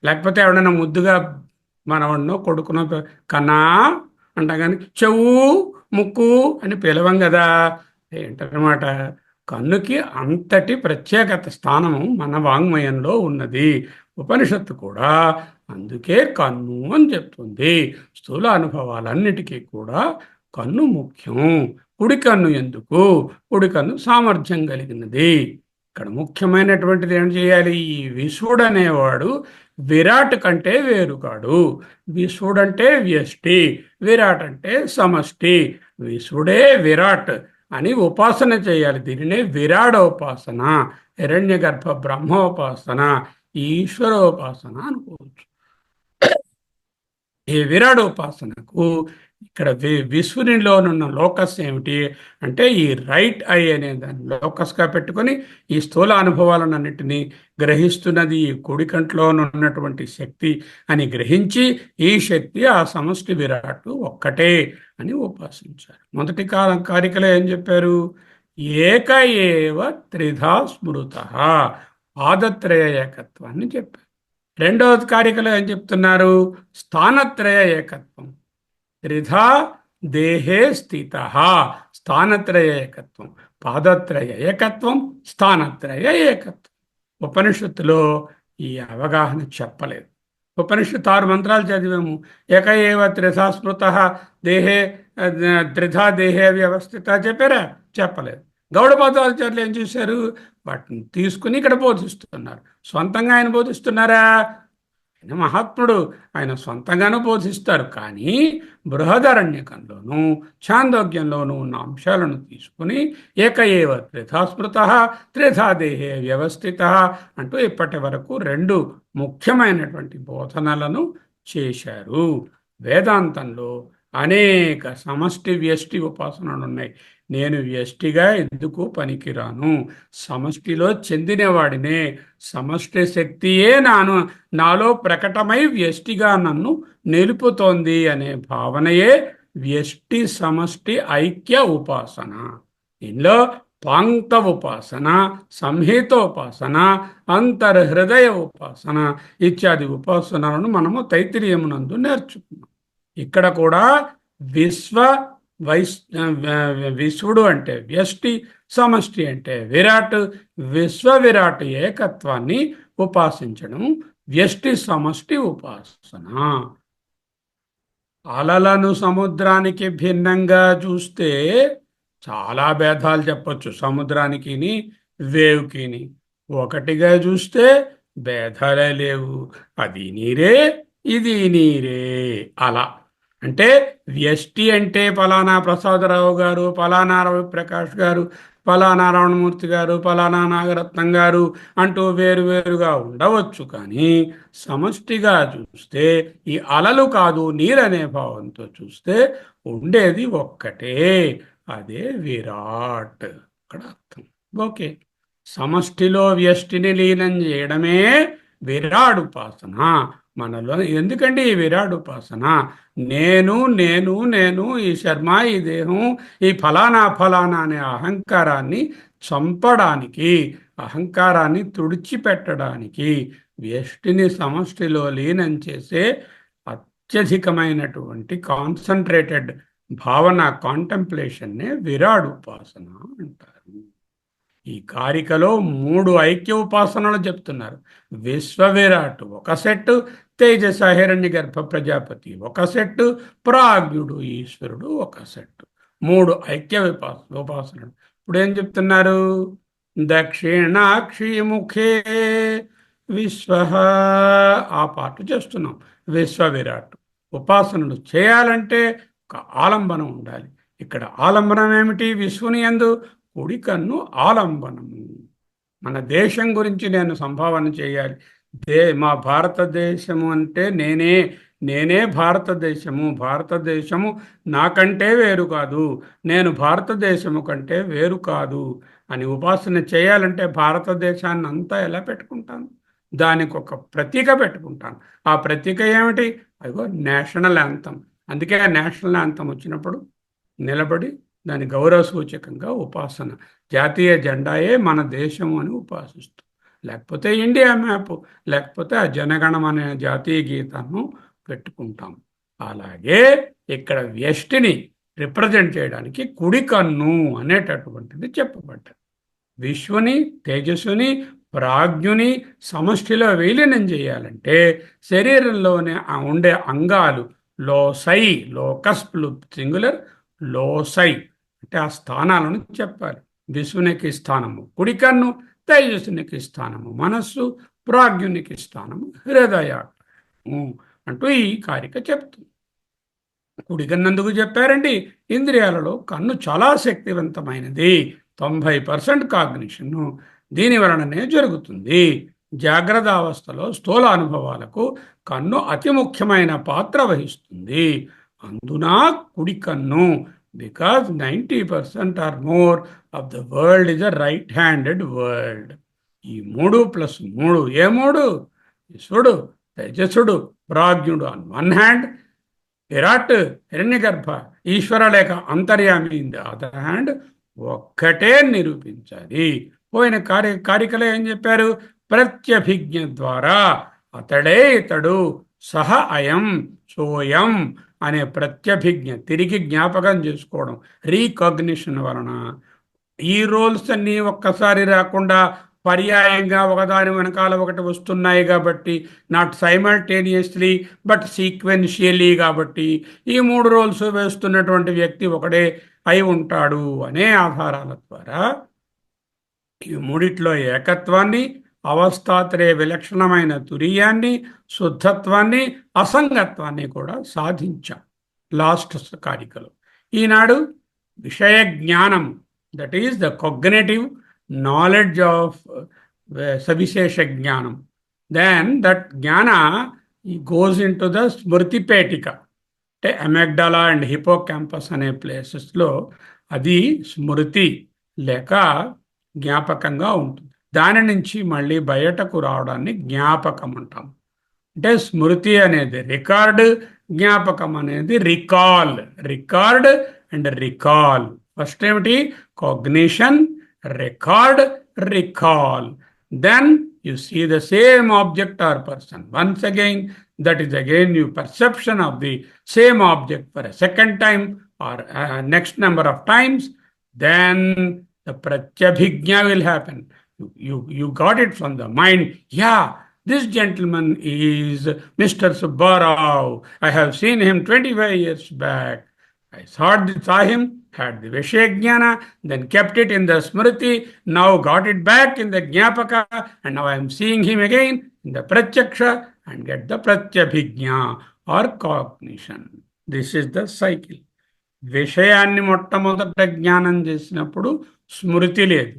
లేకపోతే ఎవడన్నా ముద్దుగా మనవన్నో కొడుకునో కన్నా అంట, కానీ చెవు ముక్కు అని పిలవం కదా. ఏంటన్నమాట, కన్నుకి అంతటి ప్రత్యేకత స్థానము మన వాంగ్మయంలో ఉన్నది. ఉపనిషత్తు కూడా అందుకే కన్ను అని చెప్తుంది. స్థూల అనుభవాలన్నిటికీ కూడా కన్ను ముఖ్యం. కుడి కన్ను ఎందుకు? కుడి కన్ను సామర్థ్యం కలిగినది. ఇక్కడ ముఖ్యమైనటువంటిది ఏం చేయాలి? ఈ విశ్వడు అనేవాడు విరాట్ కంటే వేరుకాడు. విశ్వడు అంటే వ్యష్టి, విరాట్ అంటే సమష్టి. విశ్వడే విరాట్ అని ఉపాసన చేయాలి. దీనినే విరాడోపాసన, హిరణ్య గర్భ బ్రహ్మోపాసన, ఈశ్వరోపాసన అనుకోవచ్చు. ఈ విరాడోపాసనకు ఇక్కడ విశ్వనిలోనున్న లోకస్ ఏమిటి అంటే, ఈ రైట్ ఐ అనే దాన్ని లోకస్గా పెట్టుకొని ఈ స్థూల అనుభవాలన్నింటినీ గ్రహిస్తున్నది ఈ కుడి కంట్లోనున్నటువంటి శక్తి అని గ్రహించి, ఈ శక్తి ఆ సమష్టి విరాట్ ఒక్కటే అని ఉపాసించారు. మొదటి కారికలో ఏం చెప్పారు? ఏక ఏవ త్రిధా స్మృత, పాదత్రయ ఏకత్వాన్ని చెప్పారు. రెండవ కారికలో ఏం చెప్తున్నారు? స్థానత్రయ ఏకత్వం. త్రిధా దేహే స్థిత, స్థానత్రయ ఏకత్వం, పాదత్రయ ఏకత్వం, స్థానత్రయ ఏకత్వం. ఉపనిషత్తులో ఈ అవగాహన చెప్పలేదు. ఉపనిషత్తు 6 మంత్రాలు చదివాము. ఏక ఏవ త్రిధా స్మృత దేహే, త్రిధా దేహే వ్యవస్థిత చెప్పారా? చెప్పలేదు. గౌడపాదాచార్యులు ఏం చేశారు? వాటిని తీసుకుని ఇక్కడ బోధిస్తున్నారు. సొంతంగా ఆయన బోధిస్తున్నారా? ఆయన మహాత్ముడు, ఆయన సొంతంగానూ బోధిస్తారు. కానీ బృహదారణ్యకంలోనూ ఛాందోగ్యంలోనూ ఉన్న అంశాలను తీసుకుని ఏక ఏవ త్రిధా స్మృత త్రిధా దేహే వ్యవస్థిత అంటూ ఇప్పటి వరకు 2 ముఖ్యమైనటువంటి బోధనలను చేశారు. వేదాంతంలో అనేక సమష్టి వ్యష్టి ఉపాసనలు ఉన్నాయి. నేను వ్యష్టిగా ఎందుకు పనికిరాను? సమష్టిలో చెందినవాడినే. సమష్టి శక్తియే నాలో ప్రకటమై వ్యష్టిగా నన్ను నిలుపుతోంది అనే భావనయే వ్యష్టి సమష్టి ఐక్య ఉపాసన. ఇందులో పాంక్త ఉపాసన, సంహితోపాసన, అంతర్హృదయ ఉపాసన ఇత్యాది ఉపాసనలను మనము తైత్తిరీయమునందు నేర్చుకున్నాం. ఇక్కడ కూడా విశ్వడు అంటే వ్యష్టి, సమష్టి అంటే విరాట్, విశ్వ విరాట్ ఏకత్వాన్ని ఉపాసించడం వ్యష్టి సమష్టి ఉపాసన. అలలను సముద్రానికి భిన్నంగా చూస్తే చాలా భేదాలు చెప్పచ్చు. సముద్రానికిని వేవ్కిని ఒకటిగా చూస్తే భేదాలే లేవు. అది నీరే, ఇది నీరే. అలా అంటే వ్యష్టి అంటే ఫలానా ప్రసాదరావు గారు, ఫలానా రవిప్రకాష్ గారు, ఫలానా రమణమూర్తి గారు, ఫలానా నాగరత్నం గారు అంటూ వేరువేరుగా ఉండవచ్చు. కానీ సమష్టిగా చూస్తే ఈ అలలు కాదు నీరనే భావంతో చూస్తే ఉండేది ఒక్కటే, అదే విరాట్. అక్కడ అర్థం. ఓకే, సమష్టిలో వ్యష్టిని లీనం చేయడమే విరాట్ ఉపాసన. మనలో ఎందుకండి ఈ విరాట్ ఉపాసన? నేను నేను నేను ఈ శర్మ, ఈ దేహం, ఈ ఫలానా ఫలానా అనే అహంకారాన్ని చంపడానికి, అహంకారాన్ని తుడిచిపెట్టడానికి, వ్యష్టిని సమష్టిలో లీనం చేసే అత్యధికమైనటువంటి కాన్సన్ట్రేటెడ్ భావన, కాంటెంప్లేషన్నే విరాట్ ఉపాసన అంటారు. ఈ కారికలో 3 ఐక్య ఉపాసనలు చెప్తున్నారు. విశ్వవిరాట్ ఒక సెట్, తేజస హిరణ్య గర్భ ప్రజాపతి ఒక సెట్, ప్రాజ్ఞుడు ఈశ్వరుడు ఒక సెట్. 3 ఐక్య ఉపాసనలు. ఇప్పుడు ఏం చెప్తున్నారు? దక్షిణాక్షి ముఖే విశ్వ, ఆ పాటు చేస్తున్నాం. విశ్వవిరాట్ ఉపాసనలు చేయాలంటే ఒక ఆలంబనం ఉండాలి. ఇక్కడ ఆలంబనం ఏమిటి? విశ్వని యందు కుడి కన్ను ఆలంబనము. మన దేశం గురించి నేను సంభావన చేయాలి. మా భారతదేశము అంటే నేనే భారతదేశము, భారతదేశము నాకంటే వేరు కాదు, నేను భారతదేశము కంటే వేరు కాదు అని ఉపాసన చేయాలంటే భారతదేశాన్ని అంతా ఎలా పెట్టుకుంటాను? దానికి ఒక ప్రతీక పెట్టుకుంటాను. ఆ ప్రతీక ఏమిటి? అదిగో నేషనల్ యాంథమ్. అందుకే ఆ నేషనల్ యాంథమ్ వచ్చినప్పుడు నిలబడి దాని గౌరవ సూచకంగా ఉపాసన, జాతీయ జెండాయే మన దేశము అని ఉపాసిస్తూ, లేకపోతే ఇండియా మ్యాప్, లేకపోతే ఆ జనగణం అనే జాతీయ గీతాన్ని పెట్టుకుంటాం. అలాగే ఇక్కడ వ్యష్టిని రిప్రజెంట్ చేయడానికి కుడి కన్ను అనేటటువంటిది చెప్పబడ్డది. విశ్వని, తేజస్సుని, ప్రాజ్ఞుని సమష్టిలో విలీనం చేయాలంటే శరీరంలోనే ఉండే అంగాలు లోసై, లోకస్ సింగులర్, లోసై అంటే ఆ స్థానాలను చెప్పాలి. విశ్వనికి స్థానము కుడి కన్ను, తేజస్సునికి స్థానము మనస్సు, ప్రాజ్ఞునికి స్థానము హృదయ అంటూ ఈ కారిక చెప్తుంది. కుడి కన్నందుకు చెప్పారండి? ఇంద్రియాలలో కన్ను చాలా శక్తివంతమైనది. 90% కాగ్నిషన్ దీని వలననే జరుగుతుంది. జాగ్రత్త అవస్థలో స్థూల అనుభవాలకు కన్ను అతి ముఖ్యమైన పాత్ర వహిస్తుంది. అందున కుడి కన్ను, because 90% or more of the world is a right-handed world. ఈ 3+3 ఏ 3? విశ్వడు, తేజస్సుడు, ప్రాజ్ఞుడు ఆన్ వన్ హ్యాండ్, విరాట్ హిరణ్యగర్భ ఈశ్వర లేక అంతర్యామి ఇన్ ది అదర్ హ్యాండ్ ఒక్కటే నిరూపించాలి. పోయిన కారికలో ఏం చెప్పారు? ప్రత్యభిజ్ఞ ద్వారా అతడే ఇతడు, సహ అయం సోయం అనే ప్రత్యభిజ్ఞ తిరిగి జ్ఞాపకం చేసుకోవడం, రీకాగ్నిషన్ వలన ఈ రోల్స్ అన్నీ ఒక్కసారి రాకుండా పర్యాయంగా ఒకదాని వెనకాల ఒకటి వస్తున్నాయి కాబట్టి, నాట్ సైమల్టేనియస్లీ బట్ సీక్వెన్షియలీ కాబట్టి ఈ 3 రోల్స్ వేస్తున్నటువంటి వ్యక్తి ఒకడే అయి ఉంటాడు అనే ఆధారాల ద్వారా ఈ మూడిట్లో ఏకత్వాన్ని, అవస్థాత్రయ విలక్షణమైన తురీయాన్ని, శుద్ధత్వాన్ని, అసంగత్వాన్ని కూడా సాధించాం లాస్ట్ కారికలో. ఈనాడు విషయ జ్ఞానం, that is the cognitive knowledge of savishesha jnanam. Then that jnana goes into the smritipetika, అంటే అమెగ్డాలా అండ్ హిపోక్యాంపస్ అనే ప్లేసెస్లో అది స్మృతి లేక జ్ఞాపకంగా ఉంటుంది. దాని నుంచి మళ్ళీ బయటకు రావడాన్ని జ్ఞాపకం అంటాం. అంటే స్మృతి అనేది రికార్డ్, జ్ఞాపకం అనేది recall. Record and recall. First ఏమిటి? Cognition, record, recall. Then you see the same object or person once again, that is again your perception of the same object for a second time or next number of times, then the pratyabhijna will happen. You got it from the mind. Yeah, this gentleman is Mr. Subbarao. I have seen him 25 years back. I saw him, had the Vishya-jnana, then kept it in the Smriti, now got it back in the Jnapaka, and now I am seeing him again in the Pratyaksha and get the Pratyabhijna or cognition. This is the cycle. విషయాన్ని మొట్టమొదట జ్ఞానం చేసినప్పుడు స్మృతి లేదు,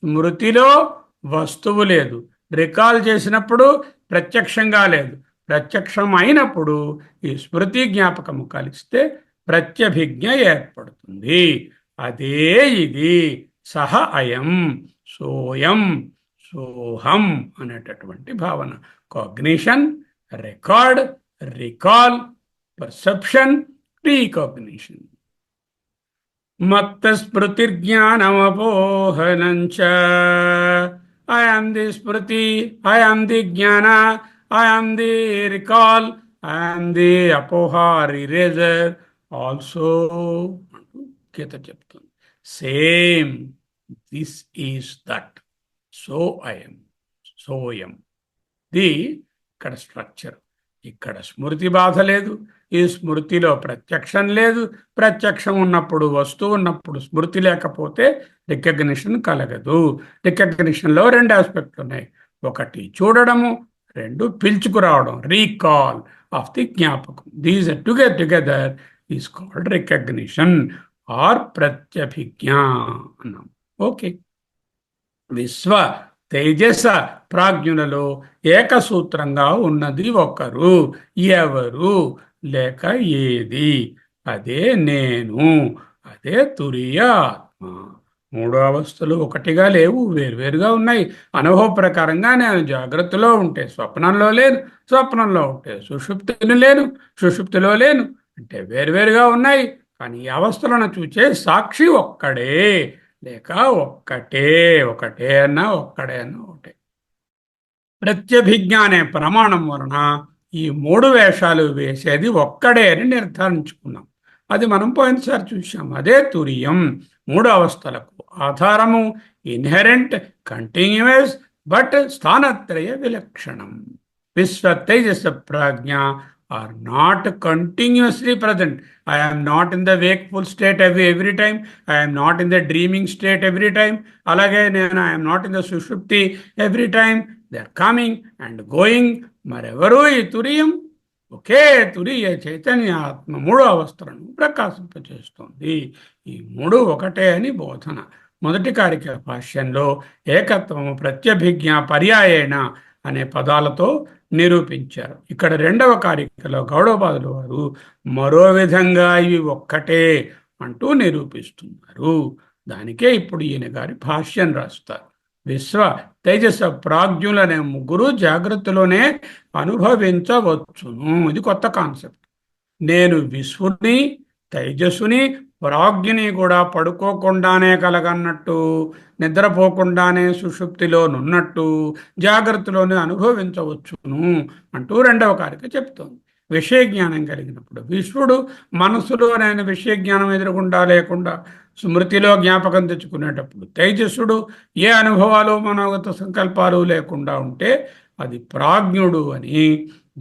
స్మృతిలో వస్తువు లేదు, recall చేసినప్పుడు ప్రత్యక్షంగా లేదు, ప్రత్యక్షం అయినప్పుడు ఈ స్మృతి జ్ఞాపకము కలిస్తే ప్రత్యభిజ్ఞ ఏర్పడుతుంది. అదే ఇది సహ అయం సోయం సోహం అనేటటువంటి భావన. Cognition, record, recall, perception, recognition. మత్త స్మృతిర్జ్ఞానమపోహనంచ. I am the smriti, I am the jnana, I am the recall, I am the apoha, eraser also అంటూ గీత చెప్తుంది. Same, this is that, so I am, soyam. ఇది ఇక్కడ స్ట్రక్చర్. ఇక్కడ స్మృతి బాధ లేదు, ఈ స్మృతిలో ప్రత్యక్షం లేదు. ప్రత్యక్షం ఉన్నప్పుడు, వస్తువు ఉన్నప్పుడు స్మృతి లేకపోతే రికగ్నిషన్ కలగదు. రికగ్నిషన్లో రెండు ఆస్పెక్ట్లు ఉన్నాయి. ఒకటి చూడడము, రెండు పిలుచుకురావడం, రీకాల్ ఆఫ్ ది జ్ఞాపకం. These together is called recognition or ప్రత్యభిజ్ఞ అన్నాం. ఓకే. విశ్వ తేజస ప్రాజ్ఞులలో ఏకసూత్రంగా ఉన్నది ఒకరు. ఎవరు లేక ఏది? అదే నేను, అదే తురియ ఆత్మ. మూడు అవస్థలు ఒకటిగా లేవు, వేరువేరుగా ఉన్నాయి. అనుభవ ప్రకారంగా నేను జాగ్రత్తలో ఉంటే స్వప్నంలో లేను, స్వప్నంలో ఉంటే సుషుప్తిని లేను, సుషుప్తిలో లేను అంటే వేరువేరుగా ఉన్నాయి. కానీ ఈ అవస్థలను చూచే సాక్షి ఒక్కడే, లేక ఒక్కటే. ఒకటే అన్నా ఒక్కడే అన్నా ఒకటే. ప్రత్యభిజ్ఞ అనే ప్రమాణం వలన ఈ మూడు వేషాలు వేసేది ఒక్కడే అని నిర్ధారించుకున్నాం. అది మనం పోయినసారి చూసాం. అదే తురియం. మూడు అవస్థలకు ఆధారము, ఇన్హెరెంట్, కంటిన్యూస్, బట్ స్థానత్రయ విలక్షణం. విశ్వ Tejas ప్రాజ్ఞ are not continuously present. I am not in the wakeful state every time. I am not in the dreaming state every time. Alage nenu I am not in the sushupti every time. They are coming and going. Marevaru ఈ తురియం ఒకే తురియ చైతన్య ఆత్మ మూడు అవస్థలను ప్రకాశింపచేస్తుంది. ఈ మూడు ఒకటే అని బోధన. మొదటి కారిక భాష్యంలో ఏకత్వము ప్రత్యభిజ్ఞ పర్యాయేణ అనే పదాలతో నిరూపించారు. ఇక్కడ రెండవ కారికలో గౌడపాదుల వారు మరో విధంగా ఇవి ఒక్కటే అంటూ నిరూపిస్తున్నారు. దానికే ఇప్పుడు ఈయన గారి భాష్యం రాస్తారు. విశ్వ తేజస ప్రాజ్ఞులనే ముగ్గురు జాగ్రత్తలోనే అనుభవించవచ్చును. ఇది కొత్త కాన్సెప్ట్. నేను విశ్వుని, తేజస్సుని, ప్రాజ్ఞని కూడా పడుకోకుండానే కలగన్నట్టు, నిద్రపోకుండానే సుషుప్తిలో నున్నట్టు జాగ్రత్తలోనే అనుభవించవచ్చును అంటూ రెండవ కారిక చెప్తోంది. విషయ జ్ఞానం కలిగినప్పుడు విశ్వడు మనసులో నేను విషయ జ్ఞానం ఎదురకుండా లేకుండా స్మృతిలో జ్ఞాపకం తెచ్చుకునేటప్పుడు తేజస్సుడు ఏ అనుభవాలు మనోగత సంకల్పాలు లేకుండా ఉంటే అది ప్రాజ్ఞుడు అని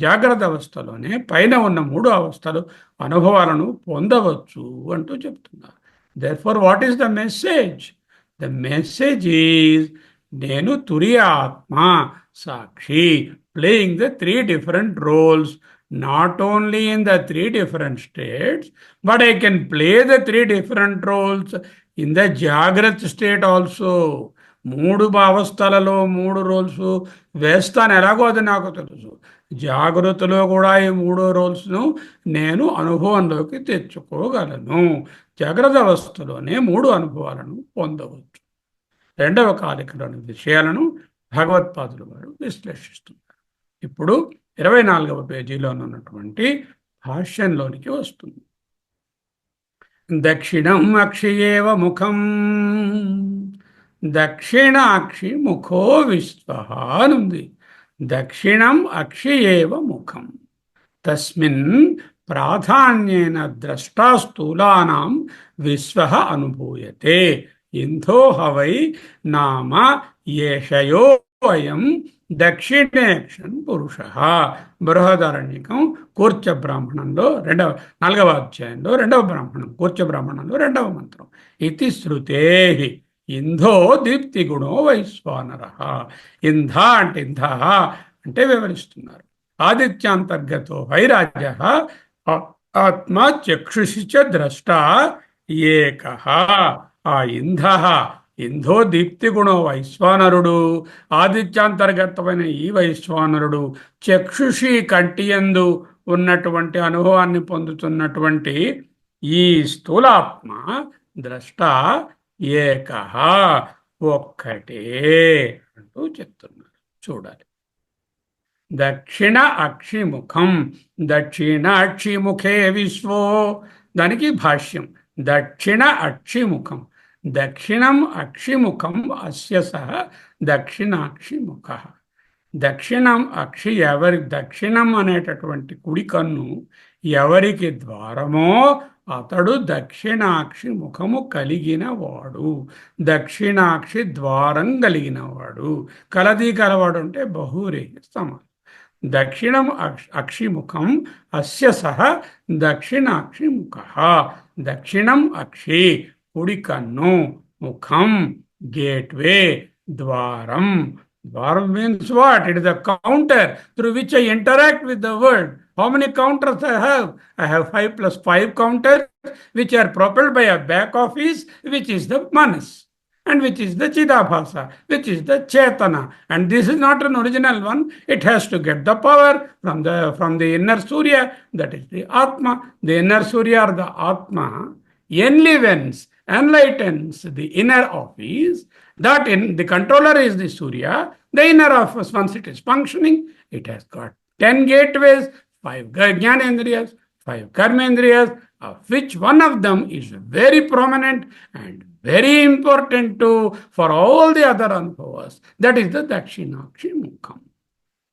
జాగ్రత్త అవస్థలోనే పైన ఉన్న మూడు అవస్థలు అనుభవాలను పొందవచ్చు అంటూ చెప్తున్నారు. Therefore what is the message? The message is నేను తురియ ఆత్మ సాక్షి, playing the three different roles, not only in the three different states, but I can play the three different roles in the జాగ్రత్త స్టేట్ ఆల్సో. మూడు అవస్థలలో మూడు roles వేస్తాను, ఎలాగో అది నాకు తెలుసు. జాగ్రత్తలో కూడా ఈ మూడు రోల్స్ను నేను అనుభవంలోకి తెచ్చుకోగలను. జాగ్రత్త అవస్థలోనే మూడు అనుభవాలను పొందవచ్చు. రెండవ కారికలోని విషయాలను భగవత్పాదులు వారు విశ్లేషిస్తున్నారు. ఇప్పుడు 24వ పేజీలో ఉన్నటువంటి భాష్యంలోనికి వస్తుంది. దక్షిణం అక్షియేవ ముఖం, దక్షిణాక్షి ముఖో విశ్వ అనుంది. దక్షిణం అక్షియేవ ముఖం, తస్మిన్ ప్రాధాన్యేన ద్రష్టా స్థూలానాం విశ్వ అనుభూయతే. ఇంధో హవై నామ ఏషయో అయం దక్షిణేక్షన్ పురుష. బృహదారణ్యకం కూర్చ బ్రాహ్మణంలో 4వ అధ్యాయంలో 2వ బ్రాహ్మణం, కూర్చ బ్రాహ్మణంలో 2వ మంత్రం. ఇది శృతే ఇంధో దీప్తి గుణో వైశ్వానర. ఇంధ అంటే ఇంధ అంటే వివరిస్తున్నారు. ఆదిత్యాంతర్గతో వైరాజ్య ఆత్మ చక్షుషి చ ద్రష్ట ఏకః. ఆ ఇంధో దీప్తి గుణో వైశ్వానరుడు, ఆదిత్యాంతర్గతమైన ఈ వైశ్వానరుడు చక్షుషి కంటియందు ఉన్నటువంటి అనుభవాన్ని పొందుతున్నటువంటి ఈ స్థూలాత్మ ద్రష్ట ఏకః, ఒక్కటే అంటూ చెప్తున్నారు. చూడాలి. దక్షిణ అక్షిముఖం, దక్షిణ అక్షిముఖే విశ్వో, దానికి భాష్యం. దక్షిణ అక్షిముఖం, దక్షిణం అక్షిముఖం అస్య సహ దక్షిణాక్షిముఖ. దక్షిణం అక్షి దక్షిణం అనేటటువంటి కుడి కన్ను ఎవరికి ద్వారమో అతడు దక్షిణాక్షి ముఖము కలిగిన వాడు, దక్షిణాక్షి ద్వారం కలిగిన వాడు. కలది కలవాడు అంటే బహురేహ సమానం. దక్షిణం అక్షిముఖం అస్య సహ దక్షిణాక్షిముఖ. దక్షిణం అక్షి కుడి కన్ను, ముఖం గేట్వే, ద్వారం. ద్వారం means what? It is a counter through which I interact with the world. How many counters I have? I have 5 plus 5 counters which are propelled by a back office, which is the manas, and which is the Chidabhasa, which is the Chetana. And this is not an original one. It has to get the power from the inner Surya, that is the Atma. The inner Surya or the Atma enlightens the inner office. That in the controller is the Surya. The inner office, once it is functioning, it has got 10 gateways, 5 Jnanendriyas, 5 Karmendriyas, of which one of them is very prominent and very important for all the other anubhavas. That is the Dakshinakshi Mukham.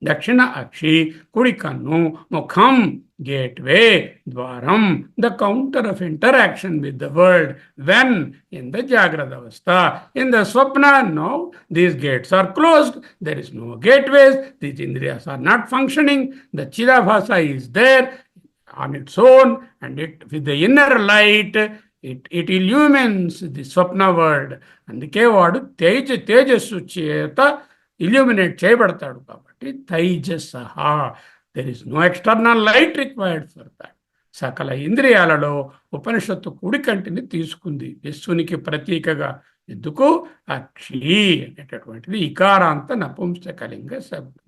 Dakshina Akshi, Kudikannu, Mukham, gateway, dwaram, the counter of interaction with the world. When in the Jagrata Avastha, in the Swapna, no, these gates are closed, there is no gateways, these Indriyas are not functioning, the Chidabhasa is there on its own, and it with the inner light, it illumines the Swapna world. అందుకే వాడు తేజస్సు చేత illuminate చేయబడతాడు కాబట్టి తైజసః. There is no external light required for that. సకల ఇంద్రియాలలో ఉపనిషత్తు కుడి కంటిని తీసుకుంది విశ్వునికి ప్రతీకగా. ఎందుకు? అక్షి అనేటటువంటిది ఇకారాంత నపుంసకలింగ శబ్దం.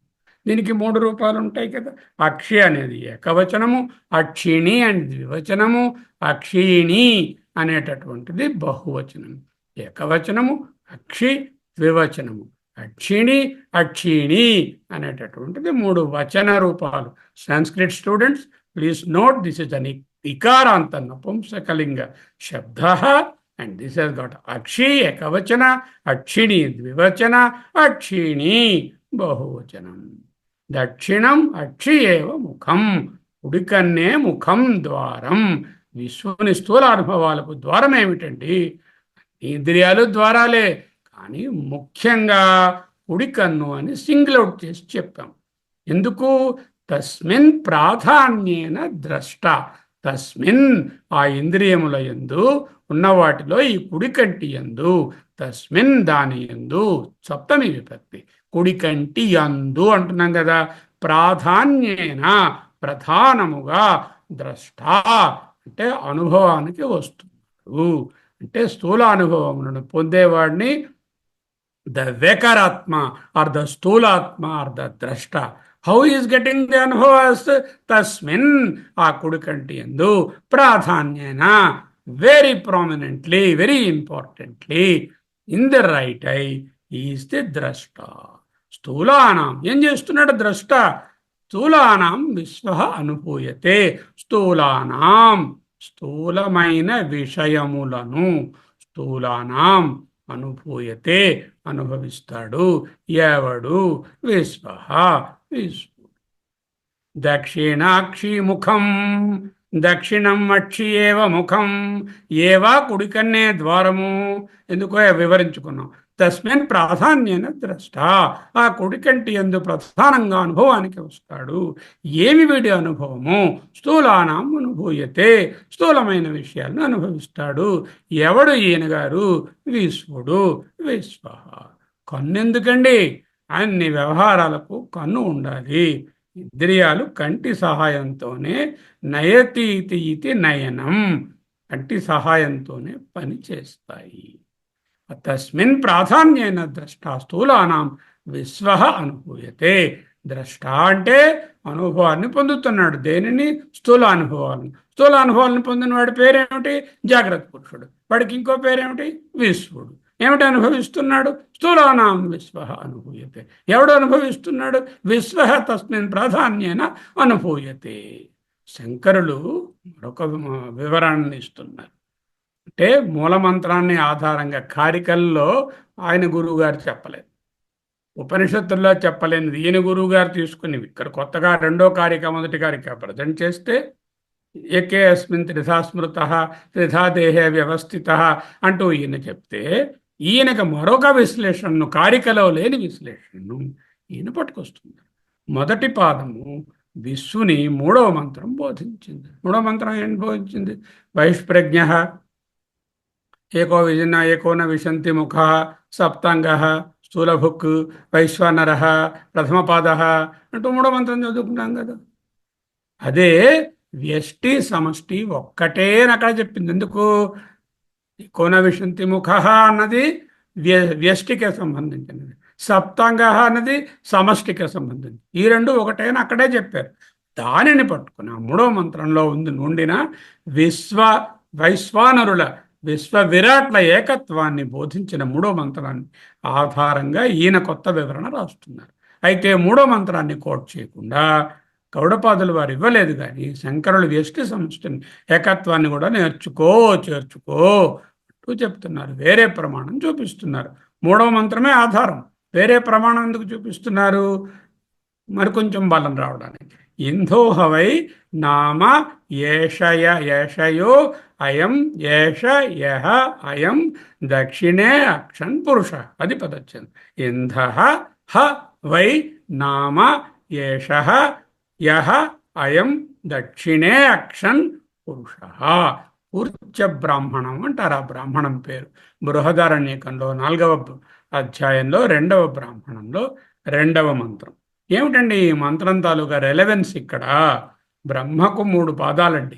దీనికి 3 రూపాలు ఉంటాయి కదా. అక్షి అనేది ఏకవచనము, అక్షిణి అనేది ద్వివచనము, అక్షిణి అనేటటువంటిది బహువచనము. ఏకవచనము అక్షి, ద్వివచనము అక్షిణి, అక్షిణి అనేటటువంటిది 3 వచన రూపాలు. Sanskrit students, please note, this is an ఇకారాంత నపుంసకలింగ శబ్ద, అండ్ దిస్ హెస్ గాట్ అక్షి ఏకవచన, అక్షిణి ద్వివచన, అక్షిణి బహువచనం. దక్షిణం అక్షి ఏవ ముఖం, ఉడికన్నే ముఖం ద్వారం. విశ్వని స్థూల అనుభవాలకు ద్వారం ఏమిటండి? ఇంద్రియాలు ద్వారాలే, కానీ ముఖ్యంగా కుడి కన్ను అని సింగిల్ అవుట్ చేసి చెప్పాం. ఎందుకు? తస్మిన్ ప్రాధాన్యేన ద్రష్ట. తస్మిన్ ఆ ఇంద్రియముల యందు ఉన్న వాటిలో ఈ కుడి కంటి యందు, తస్మిన్ దాని యందు సప్తమి విభక్తి, కుడి కంటి యందు అంటున్నాం కదా. ప్రాధాన్యేన ప్రధానముగా, ద్రష్ట అంటే అనుభవానికి వస్తున్నాడు, అంటే స్థూల అనుభవములను పొందేవాడిని the Vekaratma or the Sthulatma or the Drashta. How he is getting the anubhavas? Tasmin, a kudikanti yandu, pradhanyena, very prominently, very importantly, in the right eye, he is the Drashta. Sthulanam, em chestunnadu Drashta? Sthulanam Vishwaha anubhuyate. Sthulanam, స్థూలమైన విషయములను, స్థూలానాం అనుభూయతే అనుభవిస్తాడు. ఎవడు? విశ్వః, విశ్వడు. దక్షిణాక్షి ముఖం, దక్షిణం అక్షి ఏవ ముఖం, ఏవా కుడికన్నే ద్వారము. ఎందుకో వివరించుకున్నాం. తస్మిన్ ప్రాధాన్యేన ద్రష్ట, ఆ కుడికంటి యందు ప్రధానంగా అనుభవానికి వస్తాడు. ఏమి వీడి అనుభవము? స్థూలానాం అనుభూయతే, స్థూలమైన విషయాలను అనుభవిస్తాడు. ఎవడు ఈయన గారు? విశ్వడు, విశ్వ. కన్ను ఎందుకండి? అన్ని వ్యవహారాలకు కన్ను ఉండాలి. ఇంద్రియాలు కంటి సహాయంతోనే నయతి ఇది నయనం, కంటి సహాయంతోనే పని చేస్తాయి. తస్మిన్ ప్రాధాన్యేన ద్రష్ట స్థూలానాం విశ్వ అనుభూయతే. ద్రష్ట అంటే అనుభవాన్ని పొందుతున్నాడు. దేనిని? స్థూల అనుభవాలను. స్థూల అనుభవాలను పొందిన వాడి పేరేమిటి? జాగ్రత్త పురుషుడు. వాడికి ఇంకో పేరేమిటి? విశ్వడు. ఏమిటి అనుభవిస్తున్నాడు? స్థూలానాం విశ్వ అనుభూయతే. ఎవడు అనుభవిస్తున్నాడు? విశ్వ తస్మిన్ ప్రాధాన్యేన అనుభూయతే. శంకరులు మరొక వివరాన్ని ఇస్తున్నారు. అంటే మూలమంత్రాన్ని ఆధారంగా కారికల్లో ఆయన గురువు గారు చెప్పలేదు, ఉపనిషత్తుల్లో చెప్పలేనిది ఈయన గురువు గారు తీసుకుని ఇక్కడ కొత్తగా రెండో కారిక మొదటి కారిక ప్రజెంట్ చేస్తే ఏకే అస్మిన్ త్రిధా స్మృత త్రిధా దేహే వ్యవస్థిత అంటూ ఈయన చెప్తే, ఈయనకి మరొక విశ్లేషణను, కారికలో లేని విశ్లేషణను ఈయన పట్టుకొస్తుంది. మొదటి పాదము విశ్వుని మూడవ మంత్రం బోధించింది. మూడవ మంత్రం ఏం బోధించింది? వైష్ప్రజ్ఞ ఏకో విజన ఏకోన విశంతి ముఖ సప్తాంగ స్థూలభుక్ వైశ్వానర ప్రథమపాద అంటూ మూడో మంత్రం చదువుకున్నాం కదా. అదే వ్యష్టి సమష్టి ఒక్కటే అని అక్కడ చెప్పింది. ఎందుకు? ఏకోన విశంతి ముఖ అన్నది వ్యష్టికే సంబంధించినది, సప్తాంగ అన్నది సమష్టికే సంబంధించి. ఈ రెండు ఒకటేని అక్కడే చెప్పారు. దానిని పట్టుకుని మూడో మంత్రంలో ఉండిన వైశ్వానరుల విశ్వ విరాట్ల ఏకత్వాన్ని బోధించిన మూడో మంత్రాన్ని ఆధారంగా ఈయన కొత్త వివరణ రాస్తున్నారు. అయితే మూడో మంత్రాన్ని కోట్ చేయకుండా గౌడపాదులు వారు ఇవ్వలేదు, కానీ శంకరులు వ్యష్టి సమష్టిని ఏకత్వాన్ని కూడా చేర్చుకో అంటూ చెప్తున్నారు. వేరే ప్రమాణం చూపిస్తున్నారు. మూడవ మంత్రమే ఆధారం, వేరే ప్రమాణం ఎందుకు చూపిస్తున్నారు? మరికొంచెం బలం రావడానికి. ఇంధోహవై నామ ఏషయో అయం ఏష యహ అయం దక్షిణే అక్షన్ పురుష. అది పదచ్చింది. ఇంధ హ వై నామ ఏష యహ అయం దక్షిణే అక్షన్ పురుష. పూర్చ బ్రాహ్మణం అంటారు ఆ బ్రాహ్మణం పేరు. బృహదారణ్యకంలో 4వ అధ్యాయంలో 2వ బ్రాహ్మణంలో 2వ మంత్రం. ఏమిటండి ఈ మంత్రం తాలూకా రెలవెన్స్ ఇక్కడ? బ్రహ్మకు 3 పాదాలండి.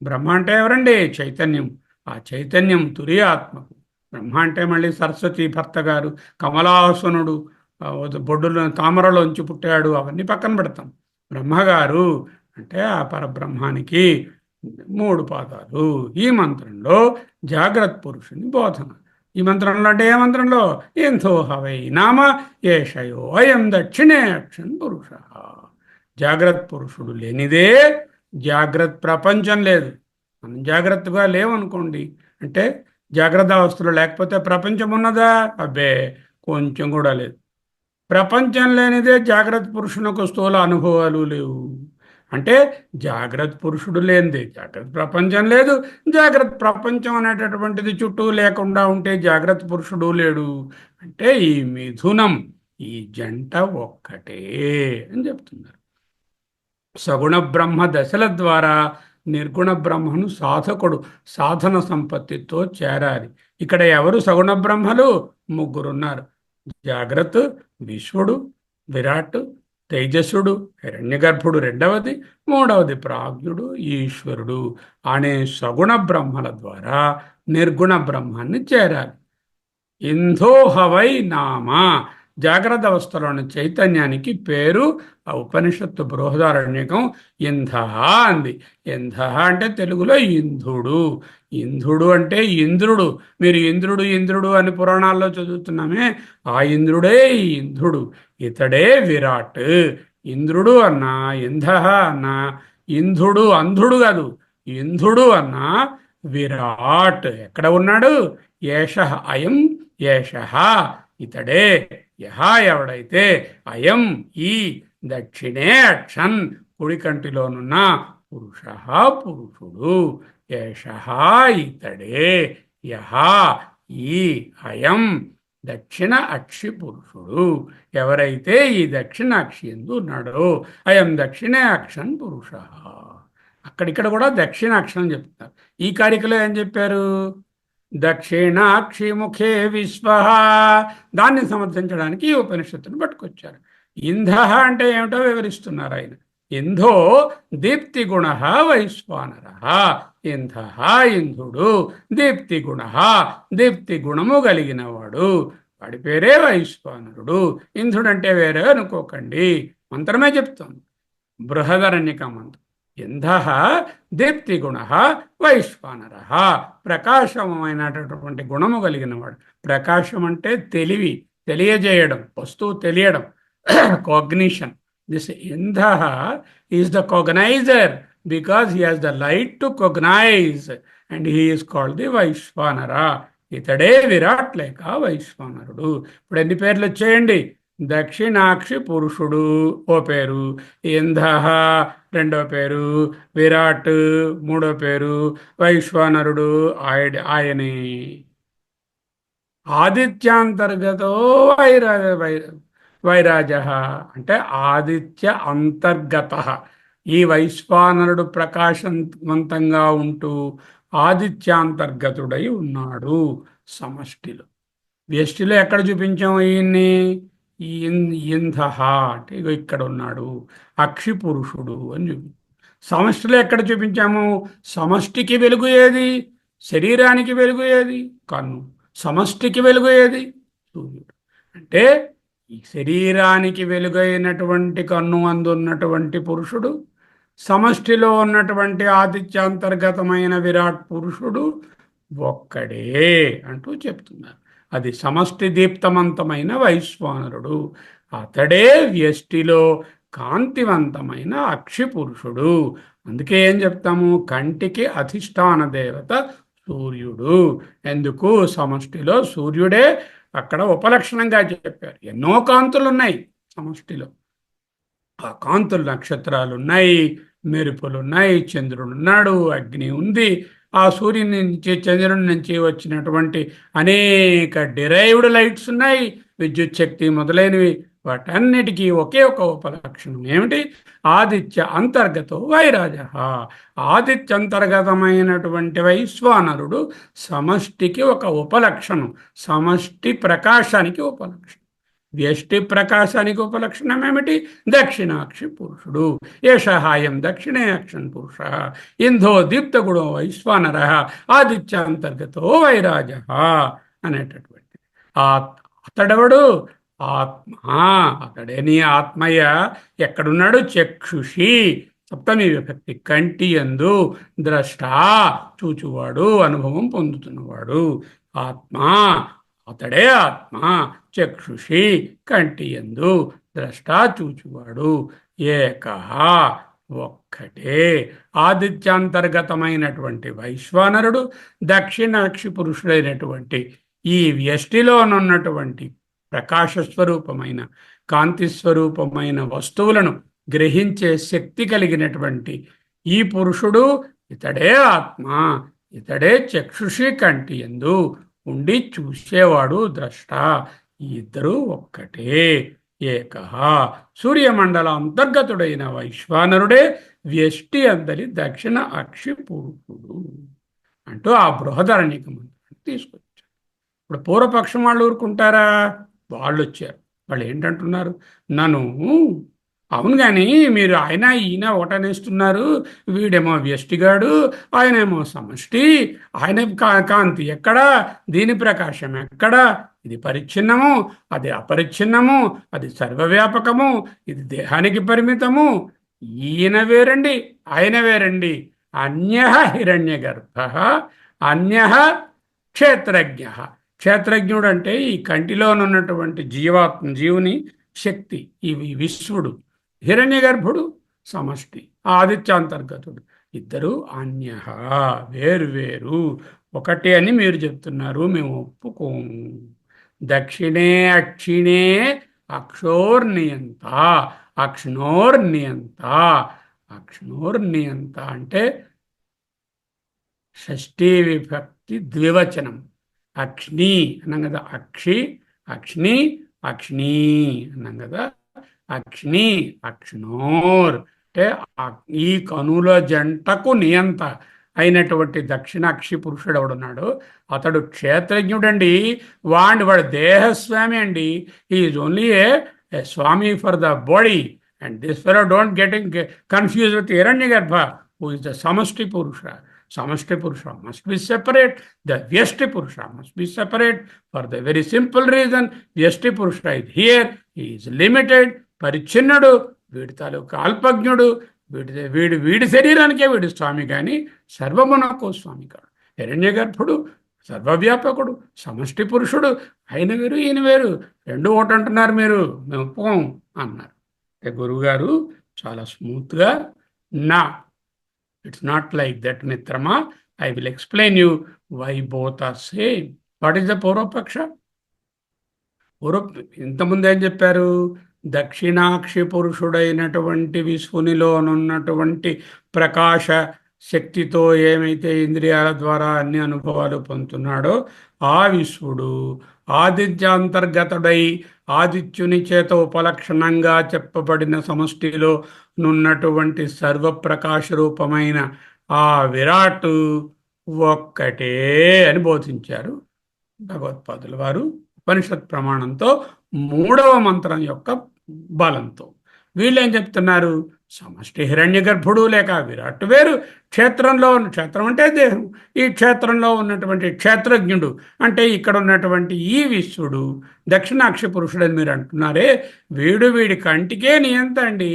బ్రహ్మ అంటే ఎవరండి? చైతన్యం. ఆ చైతన్యం తురియాత్మకు. బ్రహ్మ అంటే మళ్ళీ సరస్వతి భర్త గారు, కమలాసనుడు బొడ్డులో తామరలోంచి పుట్టాడు, అవన్నీ పక్కన పెడతాం. బ్రహ్మగారు అంటే ఆ పరబ్రహ్మానికి 3 పాదాలు. ఈ మంత్రంలో జాగ్రత్త పురుషుని బోధన. ఈ మంత్రంలో అంటే ఏ మంత్రంలో? ఎంతో హవై నామ ఏషయో అయం దక్షిణే అక్షన్ పురుష. జాగ్రత్త పురుషుడు లేనిదే జాగ్రత్త ప్రపంచం లేదు. మనం జాగ్రత్తగా లేవనుకోండి, అంటే జాగ్రత్త అవస్థలో లేకపోతే ప్రపంచం ఉన్నదా? అబ్బే, కొంచెం కూడా లేదు. ప్రపంచం లేనిదే జాగ్రత్త పురుషునికి స్థూల అనుభవాలు లేవు. అంటే జాగ్రత్త పురుషుడు లేనిదే జాగ్రత్త ప్రపంచం లేదు. జాగ్రత్త ప్రపంచం అనేటటువంటిది చుట్టూ లేకుండా ఉంటే జాగ్రత్త పురుషుడు లేడు. అంటే ఈ మిథునం, ఈ జంట ఒక్కటే అని చెప్తున్నారు. సగుణ బ్రహ్మ దశల ద్వారా నిర్గుణ బ్రహ్మను సాధకుడు సాధన సంపత్తితో చేరాలి. ఇక్కడ ఎవరు సగుణ బ్రహ్మలు? 3 ఉన్నారు. జాగ్రత్త, విశ్వడు, విరాట్, తేజస్సుడు, హిరణ్యగర్భుడు 2వది, 3వది ప్రాజ్ఞుడు, ఈశ్వరుడు అనే సగుణ బ్రహ్మల ద్వారా నిర్గుణ బ్రహ్మాన్ని చేరాలి. ఇంధోహవై నామ, జాగ్రత్త అవస్థలోని చైతన్యానికి పేరు ఆ ఉపనిషత్తు బృహదారణ్యకం ఇంధహ అంది. ఇంధహ అంటే తెలుగులో ఇంధుడు. ఇంధుడు అంటే ఇంద్రుడు. మీరు ఇంద్రుడు ఇంద్రుడు అని పురాణాల్లో చదువుతున్నామే, ఆ ఇంద్రుడే ఈ ఇంధుడు. ఇతడే విరాట్. ఇంద్రుడు అన్నా, ఇంధహ అన్నా, ఇంధుడు అంధుడు కాదు, ఇంధుడు అన్నా విరాట్. ఎక్కడ ఉన్నాడు? ఏష అయం ఏష, ఇతడే. యహ ఎవడైతే, అయం ఈ, దక్షిణే అక్షన్ కుడి కంటిలోనున్న పురుష పురుషుడు. ఏష ఇతడే, యహ ఈ, అయం దక్షిణ అక్షి పురుషుడు. ఎవరైతే ఈ దక్షిణ అక్షి ఎందు ఉన్నాడో అయం దక్షిణే అక్షన్ పురుష. అక్కడిక్కడ కూడా దక్షిణాక్షరం చెప్తున్నారు. ఈ కారికలో ఏం చెప్పారు? దక్షిణాక్షి ముఖే విశ్వ. దాన్ని సమర్థించడానికి ఈ ఉపనిషత్తును పట్టుకొచ్చారు. ఇంధ అంటే ఏమిటో వివరిస్తున్నారు ఆయన. ఇంధో దీప్తిగుణ వైశ్వానర. ఇంధ ఇంధుడు, దీప్తిగుణ దీప్తి గుణము కలిగినవాడు, వాడి పేరే వైశ్వానరుడు. ఇంధుడంటే వేరే అనుకోకండి, మంత్రమే చెప్తాను, బృహదరణ్యక మంత్రం. ఇంధ దీప్తిగుణ వైశ్వానర, ప్రకాశమైనటువంటి గుణము కలిగినవాడు. ప్రకాశం అంటే తెలివి, తెలియజేయడం, వస్తువు తెలియడం, కాగ్నిషన్. దిస్ ఇంధ is the cognizer because he has the light to cognize, and he is called the Vaishvanara. ఇతడే విరాట్ లేక వైశ్వానరుడు. ఇప్పుడు ఎన్ని పేర్లు వచ్చేయండి? దక్షిణాక్షి పురుషుడు ఓ పేరు, ఇంధ రెండో పేరు, విరాట్ మూడో పేరు, వైశ్వానరుడు ఆయనే. ఆదిత్యాంతర్గతో వైరాజ అంటే ఆదిత్య అంతర్గత. ఈ వైశ్వానరుడు ప్రకాశవంతంగా ఉంటూ ఆదిత్యాంతర్గతుడై ఉన్నాడు సమష్టిలో. వ్యష్టిలో ఎక్కడ చూపించాము ఈయన్ని? ఇంధ అంటే ఇక్కడ ఉన్నాడు, అక్షి పురుషుడు అని చూపించాము. సమష్టిలో ఎక్కడ చూపించాము? సమష్టికి వెలుగు ఏది? శరీరానికి వెలుగు ఏది? కన్ను. సమష్టికి వెలుగు ఏది? సూర్యుడు. అంటే ఈ శరీరానికి వెలుగైనటువంటి కన్ను అందున్నటువంటి పురుషుడు, సమష్టిలో ఉన్నటువంటి ఆదిత్యాంతర్గతమైన విరాట్ పురుషుడు ఒక్కడే అంటూ చెప్తున్నారు. అది సమష్టి దీప్తమంతమైన వైశ్వానరుడు. అతడే వ్యష్టిలో కాంతివంతమైన అక్షి పురుషుడు. అందుకే ఏం చెప్తాము? కంటికి అధిష్టాన దేవత సూర్యుడు. ఎందుకు? సమష్టిలో సూర్యుడే అక్కడ ఉపలక్షణంగా చెప్పారు. ఎన్నో కాంతులు ఉన్నాయి సమష్టిలో. ఆ కాంతులు, నక్షత్రాలు ఉన్నాయి, మెరుపులు ఉన్నాయి, చంద్రుడు ఉన్నాడు, అగ్ని ఉంది. ఆ సూర్యుని నుంచి, చంద్రుడి నుంచి వచ్చినటువంటి అనేక డిరైవ్డ్ లైట్స్ ఉన్నాయి, విద్యుత్ శక్తి మొదలైనవి. వాటన్నిటికీ ఒకే ఒక ఉపలక్షణం ఏమిటి? ఆదిత్య అంతర్గతో వైరాజ. ఆదిత్య అంతర్గతమైనటువంటి వైశ్వానరుడు సమష్టికి ఒక ఉపలక్షణం, సమష్టి ప్రకాశానికి ఉపలక్షణం. వ్యష్టి ప్రకాశానికి ఉపలక్షణం ఏమిటి? దక్షిణాక్షి పురుషుడు. ఏషహాయం దక్షిణే అక్షన్ పురుష ఇంధో దీప్తగుణో వైశ్వానర ఆదిత్యాంతర్గతో వైరాజ అనేటటువంటి అతడెవడు? ఆత్మ. అతడే నీ ఆత్మయ్య. ఎక్కడున్నాడు? చక్షుషి సప్తమి విభక్తి, కంటి యందు. ద్రష్ట చూచువాడు, అనుభవం పొందుతున్నవాడు. ఆత్మ, అతడే ఆత్మ. చక్షుషి కంటి యందు, ద్రష్ట చూచువాడు. ఏకః ఒక్కటే. ఆదిత్యాంతర్గతమైనటువంటి వైశ్వానరుడు, దక్షిణాక్షి పురుషుడైనటువంటి ఈ వ్యష్టిలోనున్నటువంటి ప్రకాశస్వరూపమైన, కాంతి స్వరూపమైన వస్తువులను గ్రహించే శక్తి కలిగినటువంటి ఈ పురుషుడు, ఇతడే ఆత్మ. ఇతడే చక్షుషి కంటి యందు ఉండి చూసేవాడు, ద్రష్ట. ఈ ఇద్దరు ఒక్కటే. ఏకః సూర్యమండల అంతర్గతుడైన వైశ్వానరుడే వ్యష్టి అందరి దక్షిణ అక్షి పురుషుడు అంటూ ఆ బృహదరణ్యక మంత్రాన్ని తీసుకొచ్చారు. ఇప్పుడు పూర్వపక్షం వాళ్ళు ఊరుకుంటారా? వాళ్ళు వచ్చారు. వాళ్ళు ఏంటంటున్నారు? నన్ను అవును కానీ మీరు ఆయన ఈయన ఒకటనేస్తున్నారు, వీడేమో వ్యష్టిగాడు, ఆయనేమో సమష్టి. ఆయన కాంతి ఎక్కడా? దీని ప్రకాశం ఎక్కడా? ఇది పరిచ్ఛిన్నము, అది అపరిచ్ఛిన్నము, అది సర్వవ్యాపకము, ఇది దేహానికి పరిమితము. ఈయన వేరండి, ఆయన వేరండి. అన్యః హిరణ్య గర్భ, అన్యః క్షేత్రజ్ఞ. క్షేత్రజ్ఞుడు అంటే ఈ కంటిలోనున్నటువంటి జీవుని శక్తి, ఈ విశ్వడు. హిరణ్య గర్భుడు సమష్టి, ఆదిత్యాంతర్గతుడు. ఇద్దరు అన్యః వేరు వేరు. ఒకటి అని మీరు చెప్తున్నారు, మేము ఒప్పుకోము. దక్షిణే అక్షిణే అక్షోర్నియంత, అక్షిణోర్నియంత. అక్షిణోర్నియంత అంటే షష్ఠీ విభక్తి ద్వివచనం. అక్షిణి అన్నాం కదా, అక్షి అక్షిణి అక్షిణి అన్నాం కదా. అక్షిణి అక్షిణోర్ అంటే ఈ కనుల జంటకు నియంత అయినటువంటి దక్షిణాక్షి పురుషుడు ఎవడున్నాడు, అతడు క్షేత్రజ్ఞుడండి. వాడు దేహస్వామి అండి. Is only a swami for the body And this fellow don't getting confused with Hiranyagarbha, who is the Samashti Purusha. Samashti Purusha must be separate. The Vyashti Purusha must be separate for the very simple reason Vyashti Purusha is here. He is limited. పరిచ్ఛిన్నుడు, వీడి తాలూకు అల్పజ్ఞుడు, వీడి శరీరానికే వీడి స్వామి కానీ సర్వమునకు స్వామి కాడు. హిరణ్యగర్భుడు సర్వవ్యాపకుడు, సమష్టి పురుషుడు. ఆయన వేరు ఈయన వేరు, రెండు ఒకటి అంటున్నారు మీరు, మేము ఒప్పుకోం అన్నారు. గురువుగారు చాలా స్మూత్గా, నా ఇట్స్ నాట్ లైక్ దట్ మిత్రమా, I will explain you why both are same. What is the పూర్వపక్ష? ఇంతకుముందు ఏం చెప్పారు? దక్షిణాక్షి పురుషుడైనటువంటి విశ్వునిలోనున్నటువంటి ప్రకాశ శక్తితో ఏమైతే ఇంద్రియాల ద్వారా అన్ని అనుభవాలు పొందుతున్నాడో ఆ విశ్వడు ఆదిత్యాంతర్గతుడై ఆదిత్యుని చేత ఉపలక్షణంగా చెప్పబడిన సమష్టిలో నున్నటువంటి సర్వప్రకాశ రూపమైన ఆ విరాట్ ఒక్కటే అని బోధించారు భగవత్పాదుల వారు ఉపనిషత్ ప్రమాణంతో, మూడవ మంత్రం యొక్క బలంతో. వీళ్ళేం చెప్తున్నారు? సమష్టి హిరణ్య గర్భుడు లేక విరాట్ వేరు, క్షేత్రంలో ఉన్న, క్షేత్రం అంటే దేహం, ఈ క్షేత్రంలో ఉన్నటువంటి క్షేత్రజ్ఞుడు అంటే ఇక్కడ ఉన్నటువంటి ఈ విశ్వడు దక్షిణాక్షి పురుషుడు అని మీరు అంటున్నారే, వీడి కంటికే నియంత అండి.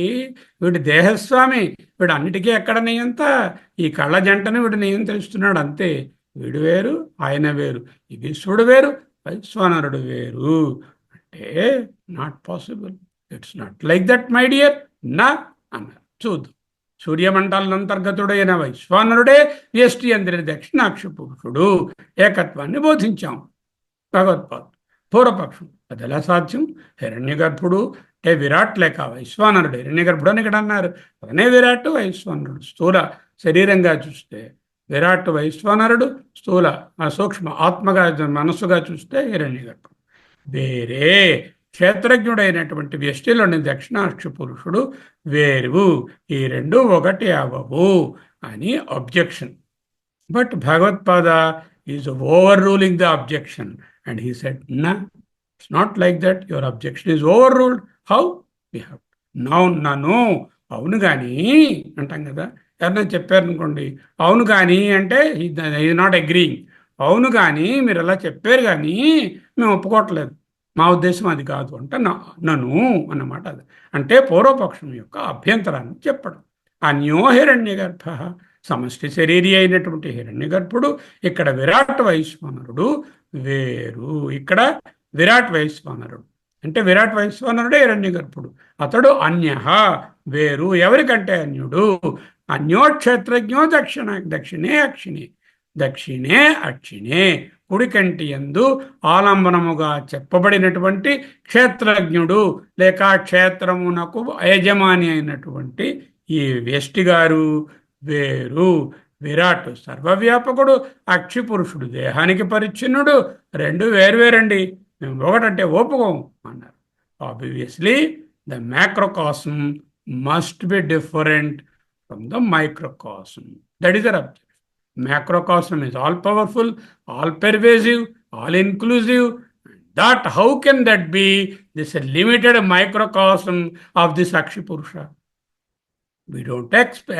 వీడి దేహస్వామి, వీడు అన్నిటికీ ఎక్కడ నియంత? ఈ కళ్ళ జంటను వీడు నియంత్రిస్తున్నాడు అంతే. వీడు వేరు, ఆయన వేరు. ఈ విశ్వడు వేరు, వైశ్వానరుడు వేరు అంటే not possible. It's not like that my dear నా అన్నారు. చూద్దాం. సూర్యమండలం అంతర్గతుడైన వైశ్వానరుడే వ్యష్టి అందరి దక్షిణాక్షి పురుషుడు. ఏకత్వాన్ని బోధించాం భగవత్పాదు. పూర్వపక్షం అది ఎలా సాధ్యం? హిరణ్య గర్భుడు అంటే విరాట్ లేక వైశ్వానరుడు. హిరణ్య గర్భుడు అని ఇక్కడ అన్నారు, అతనే విరాట్ వైశ్వానరుడు. స్థూల శరీరంగా చూస్తే విరాట్ వైశ్వానరుడు, స్థూల సూక్ష్మ ఆత్మగా మనస్సుగా చూస్తే హిరణ్య గర్భుడు. వేరే క్షేత్రజ్ఞుడైనటువంటి వ్యష్టిలోని దక్షిణాక్షి పురుషుడు వేరు, ఈ రెండు ఒకటి అవ్వవు అని objection. But Bhagavatpada is overruling the objection and he said నా, it's not like that, your objection is overruled. How? We have నన్ను అవును కానీ అంటాం కదా. ఎవరైనా చెప్పారనుకోండి, అవును కానీ అంటే ఈజ్ నాట్ అగ్రీయింగ్. అవును కానీ మీరు అలా చెప్పారు కానీ మేము ఒప్పుకోవట్లేదు, మా ఉద్దేశం అది కాదు అంటే నన్ను అన్నమాట. అది అంటే పూర్వపక్షం యొక్క అభ్యంతరాన్ని చెప్పడం. అన్యో హిరణ్య గర్భ, సమష్టి శరీరి అయినటువంటి హిరణ్య గర్భుడు, ఇక్కడ విరాట్ వైశ్వానరుడు వేరు. ఇక్కడ విరాట్ వైశ్వానరుడు అంటే విరాట్ వైశ్వానరుడే హిరణ్య గర్భుడు. అతడు అన్య వేరు. ఎవరికంటే అన్యుడు? అన్యో క్షేత్రజ్ఞో దక్షిణే అక్షిణే కుడికంటి యందు ఆలంబనముగా చెప్పబడినటువంటి క్షేత్రజ్ఞుడు లేక క్షేత్రమునకు యజమాని అయినటువంటి ఈ వ్యష్టి గారు వేరు. విరాట్ సర్వవ్యాపకుడు, అక్షి పురుషుడు దేహానికి పరిచ్ఛిన్నుడు. రెండు వేరువేరండి, మేము ఒకటంటే ఒప్పుకోం అన్నారు. Obviously the macrocosm must be different from the microcosm. That is their object. Macrocosm is all powerful, all pervasive, all inclusive. That how can that be this limited microcosm of this Akshi Purusha? We don't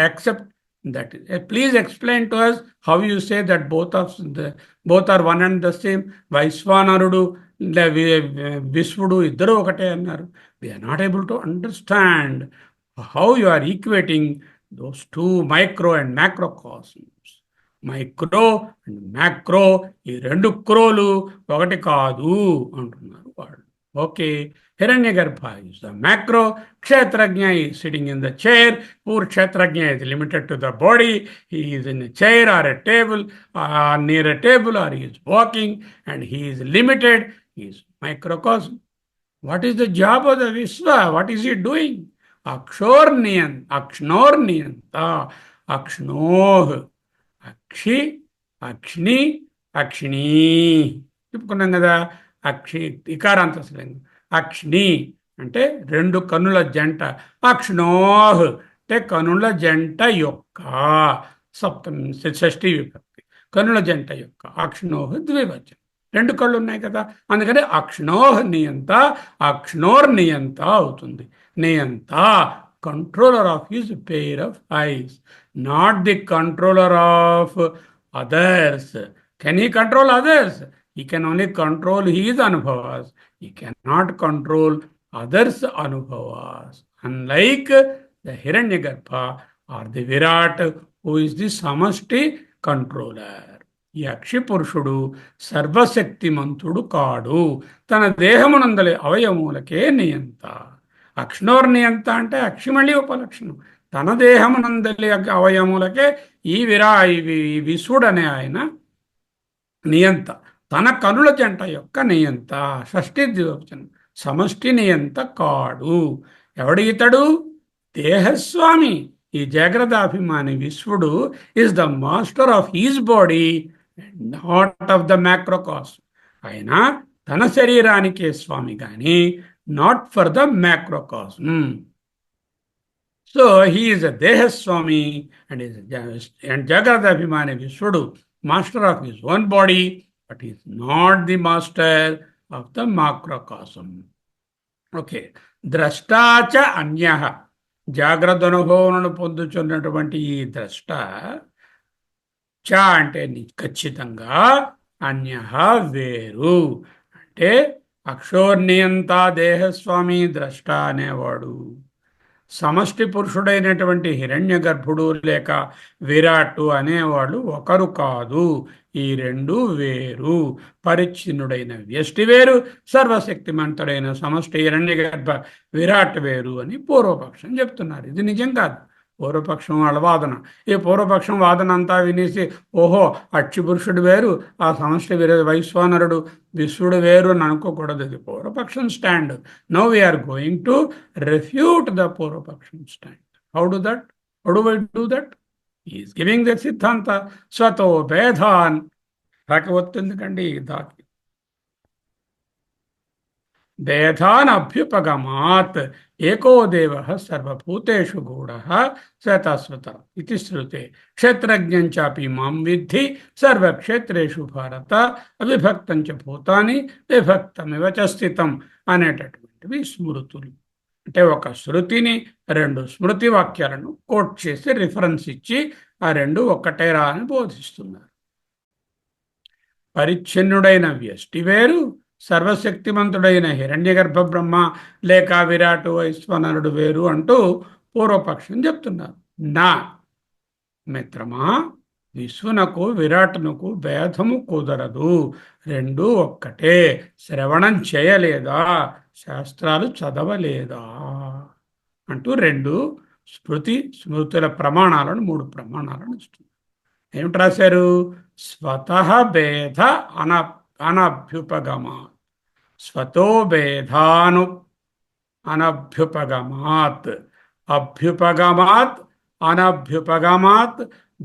accept that. Please explain to us how you say that both are one and the same. Vaishvanarudu, Vishvudu, iddaru okate annaru. We are not able to understand how you are equating those two micro and macrocosms. Micro and macro, ఈ రెండు క్రోలు ఒకటి కాదు అంటున్నారు వాళ్ళు. Okay, హిరణ్య గర్భ is the macro, క్షేత్రజ్ఞ is sitting in the chair, poor క్షేత్రజ్ఞ is limited to the body, he is in a chair or a table, near a table or is walking and he is limited, he is microcosm. What is the job of the విశ్వ? What is he doing? అక్ష్ణోర్నియంత, అక్ష్ణోహ్ అక్షి, అక్షిణి, అక్షిణీ చెప్పుకున్నాం కదా. అక్షి ఇకారాంత లింగం. అక్షిణి అంటే రెండు కన్నుల జంట. అక్షిణోహ్ అంటే కనుల జంట యొక్క, సప్తమి షష్ఠీ విభక్తి, కనుల జంట యొక్క. అక్షిణోహ్ ద్వివచనం, రెండు కళ్ళు ఉన్నాయి కదా, అందుకని అక్షిణోహ్ నియంత, అక్షిణోర్ నియంత అవుతుంది. Niyanta, controller of his pair of eyes, not the controller of others. Can he control others? He can only control his anubhavas. He cannot control others' anubhavas. Unlike the Hiranyagarbha or the Virat, who is the Samashti controller. ఈ అక్షి పురుషుడు సర్వశక్తిమంతుడు కాడు. తన దేహమునందలి అవయములకే నియంత. అక్షిణోర్ నియంత అంటే అక్షి మళ్ళీ ఉపలక్షణం. తన దేహమునందలి అవయములకే ఈ విశ్వడనే ఆయన నియంత. తన కనుల జంట యొక్క నియంత. షష్ఠి ద్వివచనం. సమష్టి నియంత కాడు. ఎవడు ఇతడు? దేహస్వామి. ఈ జాగ్రత్తాభిమాని విశ్వడు is the master of his body, not of the macrocosm. ఆయన తన శరీరానికే స్వామి కానీ not for the macrocosm. So he is a దేహస్వామి అండ్ జాగ్రత్తాభిమాని విశ్వడు master of his own body, but is not the master of the macrocosm. Okay. ద్రష్టాచ అన్యః. జాగ్రత్త అనుభవములను పొందుతున్నటువంటి ఈ ద్రష్ట చ అంటే ఖచ్చితంగా, అన్యః వేరు. అంటే అక్షోర్నియంత దేహస్వామి ద్రష్ట అనేవాడు సమష్టి పురుషుడైనటువంటి హిరణ్య గర్భుడు లేక విరాట్ అనేవాడు ఒకరు కాదు. ఈ రెండు వేరు. పరిచ్ఛిన్నుడైన వ్యష్టి వేరు, సర్వశక్తిమంతుడైన సమష్టి హిరణ్య గర్భ విరాట్ వేరు అని పూర్వపక్షం చెప్తున్నారు. ఇది నిజం కాదు, పూర్వపక్షం వాళ్ళ వాదన. ఈ పూర్వపక్షం వాదన అంతా వినేసి ఓహో అక్షి పురుషుడు వేరు, ఆ సమష్టి వైశ్వానరుడు విశ్వడు వేరు అని అనుకోకూడదు. ఇది పూర్వపక్షం stand. Now we are going to refute the పూర్వపక్షం stand. How do why do that? Is giving the సిద్ధాంత స్వతో భేదాన్. రాకపోతే ఎందుకండి దాకి భేదాన్ అభ్యుపగమాత్ ఏకో దేవ సర్వభూతేషు గూఢ స్వతస్వత ఇది శ్రుతే క్షేత్రజ్ఞం చాపి మాం విద్ధి సర్వక్షేత్రేషు భారత అవిభక్తం చ భూతాని విభక్తమివ చ స్థితం అనేటటువంటివి స్మృతులు. అంటే ఒక శృతిని రెండు స్మృతి వాక్యాలను కోట్ చేసి రిఫరెన్స్ ఇచ్చి ఆ రెండు ఒక్కటేరా అని బోధిస్తున్నారు. పరిచ్ఛిన్నుడైన వ్యష్టి వేరు, సర్వశక్తిమంతుడైన హిరణ్యగర్భ బ్రహ్మ లేక విరాటు వైశ్వనరుడు వేరు అంటూ పూర్వపక్షం చెప్తున్నారు. నా మిత్రమా, విశ్వనకు విరాటునకు భేదము కుదరదు, రెండు ఒక్కటే. శ్రవణం చేయలేదా, శాస్త్రాలు చదవలేదా అంటూ రెండు స్మృతుల ప్రమాణాలను, మూడు ప్రమాణాలను ఇస్తున్నారు. ఏమిటి రాశారు? స్వతః భేద అనభ్యుపగమాత్. స్వతో భేదాను అనభ్యుపగమాత్. అభ్యుపగమాత్ అనభ్యుపగమాత్.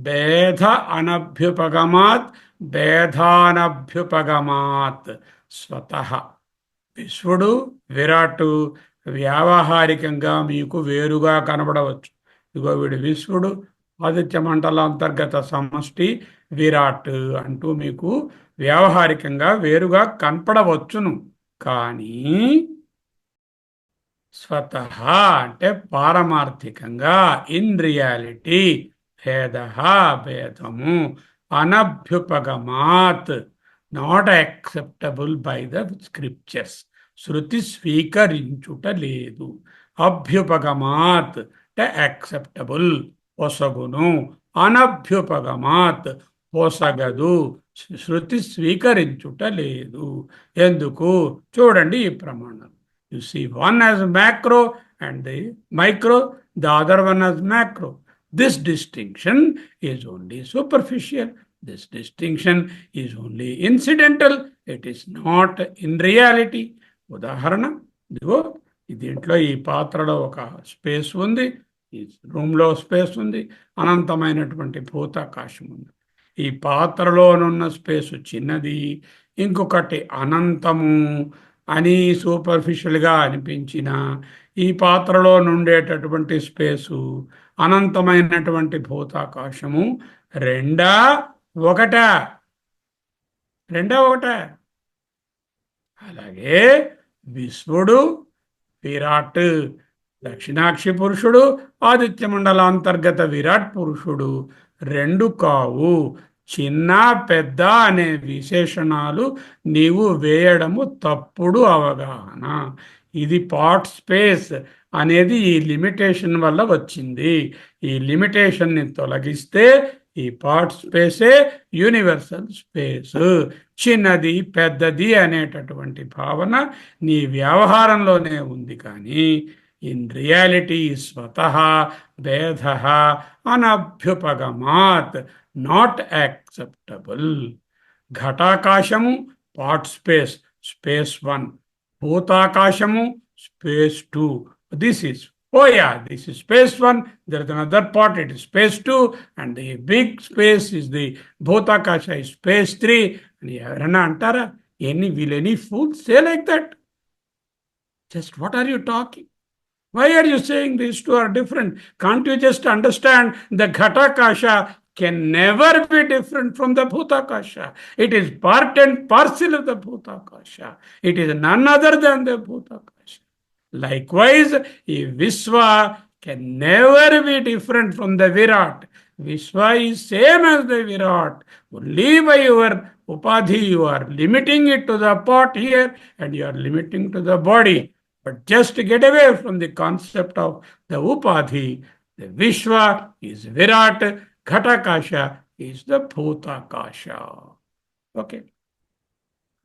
భేద అనభ్యుపగమాత్. భేదానభ్యుపగమాత్. స్వతః విశ్వడు విరాటు వ్యావహారికంగా మీకు వేరుగా కనబడవచ్చు. ఇదిగో వీడు విశ్వడు, ఆదిత్య మండల అంతర్గత సమష్టి విరాట్ అంటూ మీకు వ్యావహారికంగా వేరుగా కనపడవచ్చును. కానీ స్వతః అంటే పారమార్థికంగా, ఇన్ రియాలిటీ భేద భేదము అనభ్యుపగమాత్, not acceptable by the scriptures. శృతి స్వీకరించుట లేదు. అభ్యుపగమాత్ అంటే యాక్సెప్టబుల్, పొసగును. అనభ్యుపగమాత్ పొసగదు, శృతి స్వీకరించుట లేదు. ఎందుకు? చూడండి ఈ ప్రమాణం. You see one as macro and the micro, the other one as macro. This distinction is only superficial. This distinction is only incidental. It is not in reality. ఉదాహరణ, ఇదిగో దీంట్లో ఈ పాత్రలో ఒక స్పేస్ ఉంది, ఈ రూమ్లో స్పేస్ ఉంది, అనంతమైనటువంటి భూతాకాశం ఉంది. ఈ పాత్రలోనున్న స్పేసు చిన్నది, ఇంకొకటి అనంతము అని సూపర్ఫిషియల్గా అనిపించిన ఈ పాత్రలో నుండేటటువంటి స్పేసు, అనంతమైనటువంటి భూతాకాశము రెండా ఒకటా? అలాగే విశ్వడు విరాట్ దక్షిణాక్షి పురుషుడు ఆదిత్య మండలాంతర్గత విరాట్ పురుషుడు రెండు కావు. చిన్న పెద్ద అనే విశేషణాలు నీవు వేయడము తప్పుడు అవగాహన. ఇది పార్ట్ స్పేస్ అనేది ఈ లిమిటేషన్ వల్ల వచ్చింది. ఈ లిమిటేషన్ని తొలగిస్తే ఈ పార్ట్ స్పేసే యూనివర్సల్ స్పేస్. చిన్నది పెద్దది అనేటటువంటి భావన నీ వ్యవహారంలోనే ఉంది, కానీ ఇన్ రియాలిటీ స్వతః భేద అనభ్యుపగమాత్ నాట్ యాక్సెప్టబుల్. ఘటాకాశము పార్ట్ స్పేస్, స్పేస్ 1. భూతాకాశము space 2. This is, oh yeah, this is space 1, there is another part, it is space 2, and the big space is the Bhutakasha is space 3. And everyone antara, will any fool say like that? Just what are you talking? Why are you saying these two are different? Can't you just understand the Ghatakasha can never be different from the Bhutakasha? It is part and parcel of the Bhutakasha. It is none other than the Bhutakasha. Likewise, Vishwa can never be different from the Virat. Vishwa is same as the Virat. Only by your upadhi you are limiting it to the pot here and you are limiting to the body. But just to get away from the concept of the upadhi, the Vishwa is Virat, Ghatakasha is the Bhutakasha. Okay.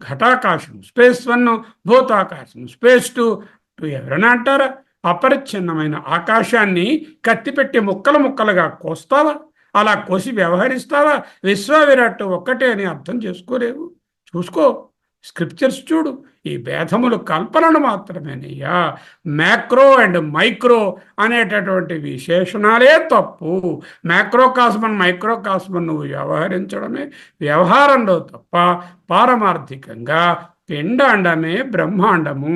Ghatakasham, space 1, Bhutakasham, space 2. ఎవరైనా అంటారా? అపరిచ్ఛిన్నమైన ఆకాశాన్ని కత్తిపెట్టి ముక్కలు ముక్కలుగా కోస్తావా? అలా కోసి వ్యవహరిస్తావా? విశ్వవిరాట్ ఒక్కటే అని అర్థం చేసుకోలేవు. చూసుకో, స్క్రిప్చర్స్ చూడు. ఈ భేదములు కల్పనలు మాత్రమేనయ్యా. మ్యాక్రో అండ్ మైక్రో అనేటటువంటి విశేషణాలే తప్పు. మ్యాక్రోకాస్మన్ మైక్రోకాస్మన్ నువ్వు వ్యవహరించడమే వ్యవహారంలో తప్ప, పారమార్థికంగా పిండాండమే బ్రహ్మాండము,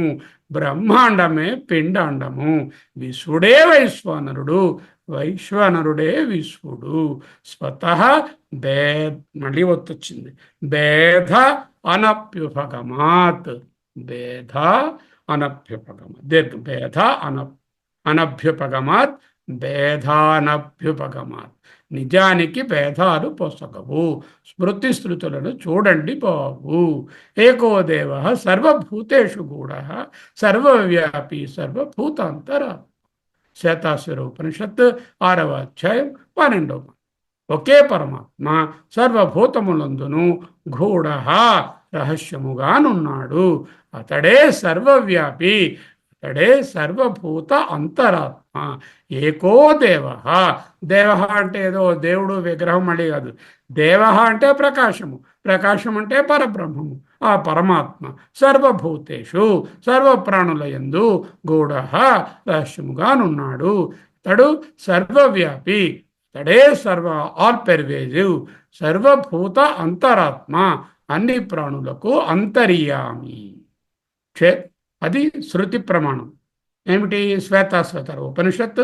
బ్రహ్మాండమే పిండాండము. విశ్వడే వైశ్వానరుడు, వైశ్వానరుడే విశ్వడు. స్వతః మళ్ళీ ఒత్తొచ్చింది, భేద అనభ్యుపగమాత్. భేద అనభ్యుపగమాత్, దీర్ఘ భేద అనభ్యుపగమాత్, భేదానభ్యుపగమాత్. నిజానికి భేదాలు పొసగవు. స్మృతి శృతులను చూడండి బాబు. ఏకో దేవ సర్వభూతేషు గూఢ సర్వవ్యాపి సర్వభూతాంతరా. శ్వేతాసుర ఉపనిషత్తు 6వ అధ్యాయం 12వ. ఒకే పరమాత్మ సర్వభూతములందును గూఢ రహస్యముగానున్నాడు. అతడే సర్వవ్యాపి, అతడే సర్వభూత అంతరాత్మ. ఏకో దేవ. దేవ అంటే ఏదో దేవుడు విగ్రహం మళ్ళీ కాదు. దేవ అంటే ప్రకాశము, ప్రకాశం అంటే పరబ్రహ్మము, ఆ పరమాత్మ సర్వభూతేషు సర్వప్రాణులయందు గూఢ రహస్యముగానున్నాడు. అతడు సర్వవ్యాపి, అతడే సర్వ ఆల్ పెర్వేజివ్, సర్వభూత అంతరాత్మ, అన్ని ప్రాణులకు అంతర్యామి. అది శృతి ప్రమాణం. ఏమిటి? శ్వేతాశ్వతర ఉపనిషత్తు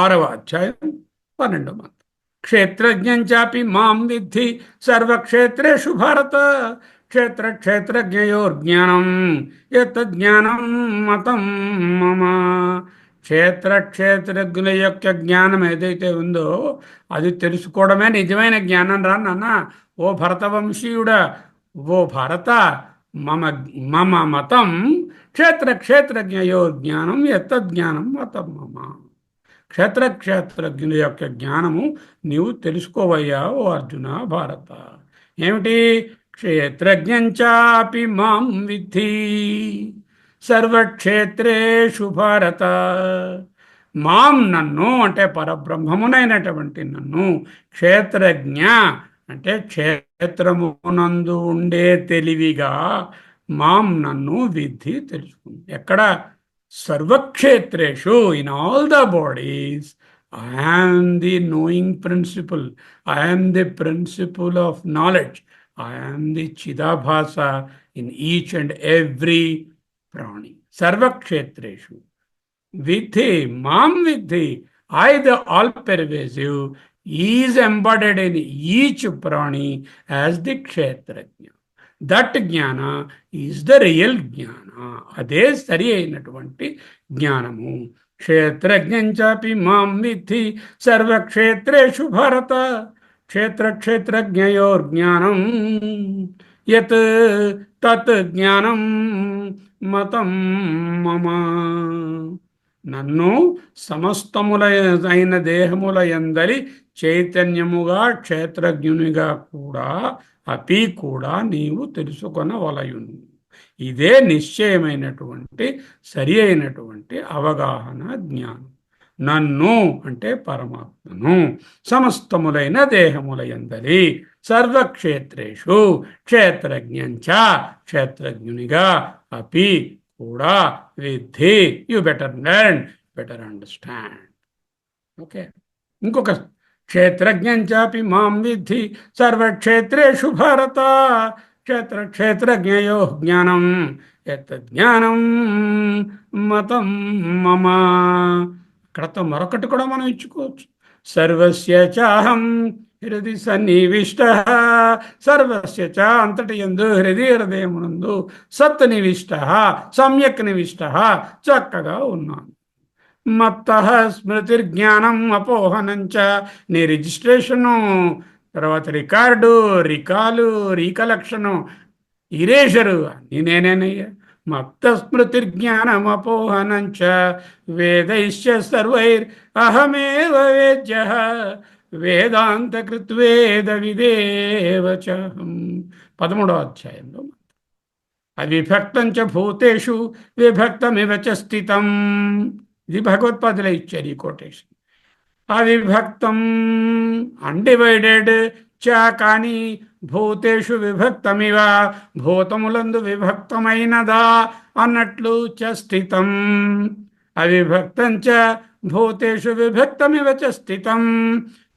6వ అధ్యాయం 12వ మంత్రం. క్షేత్రజ్ఞం చాపి మాం విద్ధి సర్వక్షేత్రేషు భారత క్షేత్ర క్షేత్రజ్ఞయోర్జ్ఞానం యతజ్ఞానం మతం మమ. క్షేత్రజ్ఞుల యొక్క జ్ఞానం ఏదైతే ఉందో అది తెలుసుకోవడమే నిజమైన జ్ఞానం రా నాన్న. ఓ భరతవంశీయుడా, ఓ భారత, మమ మతం క్షేత్రజ్ఞయో జ్ఞానం యతజ్ఞానం మతం మమ. క్షేత్రజ్ఞుల యొక్క జ్ఞానము నీవు తెలుసుకోవయ్యా ఓ అర్జున, భారత. ఏమిటి? క్షేత్రజ్ఞంచాపి మాం విద్ధి సర్వక్షేత్రేషు భారత. మాం నన్ను అంటే పరబ్రహ్మమునైనటువంటి నన్ను, క్షేత్రజ్ఞ అంటే క్షేత్రమునందు ఉండే తెలివిగా, మాం నన్ను విద్ధి తెలుసుకుంది. ఎక్కడ? సర్వక్షేత్రేషు, in all the bodies. I am the knowing principle. I am the principle of knowledge. I am the Chidabhasa in each and every prani. Sarvakshetreshu. Vidhi, Mam Vidhi, I the all-pervasive, is embodied in each prani as the Kshetrajna. That జ్ఞాన is the real జ్ఞాన. అదే సరి అయినటువంటి జ్ఞానము. క్షేత్రజ్ఞంచాపి మాం విద్ధి సర్వక్షేత్రేషు భరత. క్షేత్రజ్ఞయోర్జ్ఞానం యత్ తత్ జ్ఞానం మతం మమ. నన్ను సమస్తముల అయిన దేహముల యందలి చైతన్యముగా క్షేత్రజ్ఞునిగా కూడా అపి కూడా నీవు తెలుసుకొనవలయును. ఇదే నిశ్చయమైనటువంటి సరి అయినటువంటి అవగాహన జ్ఞానం. నన్ను అంటే పరమాత్మను సమస్తములైన దేహముల యందలి సర్వక్షేత్రేషు క్షేత్రజ్ఞంచ క్షేత్రజ్ఞునిగా అపి కూడా విద్ధి. You better learn, better understand. Okay, ఇంకొక క్షేత్రజ్ఞంచాపి మాం విద్ధి సర్వక్షేత్రేషు భారత. క్షేత్రజ్ఞయో జ్ఞానం యత్ జ్ఞానం మతం మమ. అక్కడతో మరొకటి కూడా మనం ఇచ్చుకోవచ్చు. సర్వస్య చాహం హృది సన్నివిష్ట. సర్వస్య చ అంతటి యందు హృదయమునందు సత్ నివిష్ట, సమ్యక్ నివిష్ట, చక్కగా ఉన్నాను. మత్త స్మృతిర్జ్ఞానం అపోహనంచ. నీ రిజిస్ట్రేషను, తర్వాత రికార్డు, రికాలు, రీకలెక్షను, ఇరేజరు అన్ని నేనేనయ్యా. మత్త స్మృతిర్జ్ఞానం అపోహనంచ వేదైశ్చ సర్వైర్ అహమేవ వేద్య వేదాంత కృత్వేద విదేవచహం. 13వ అధ్యాయంలో అవిభక్తం చ భూతేషు విభక్తమివ చ స్థితం. ఇది భగవత్పాదులే ఇచ్చారు ఈ కొటేషన్. అవిభక్తం అన్డివైడెడ్ చ కానీ భూతేషు విభక్తమివ భూతములందు విభక్తమైనదా అన్నట్లు చ స్థితం. అవిభక్తం చ భూతేషు విభక్తమివ చ స్థితం.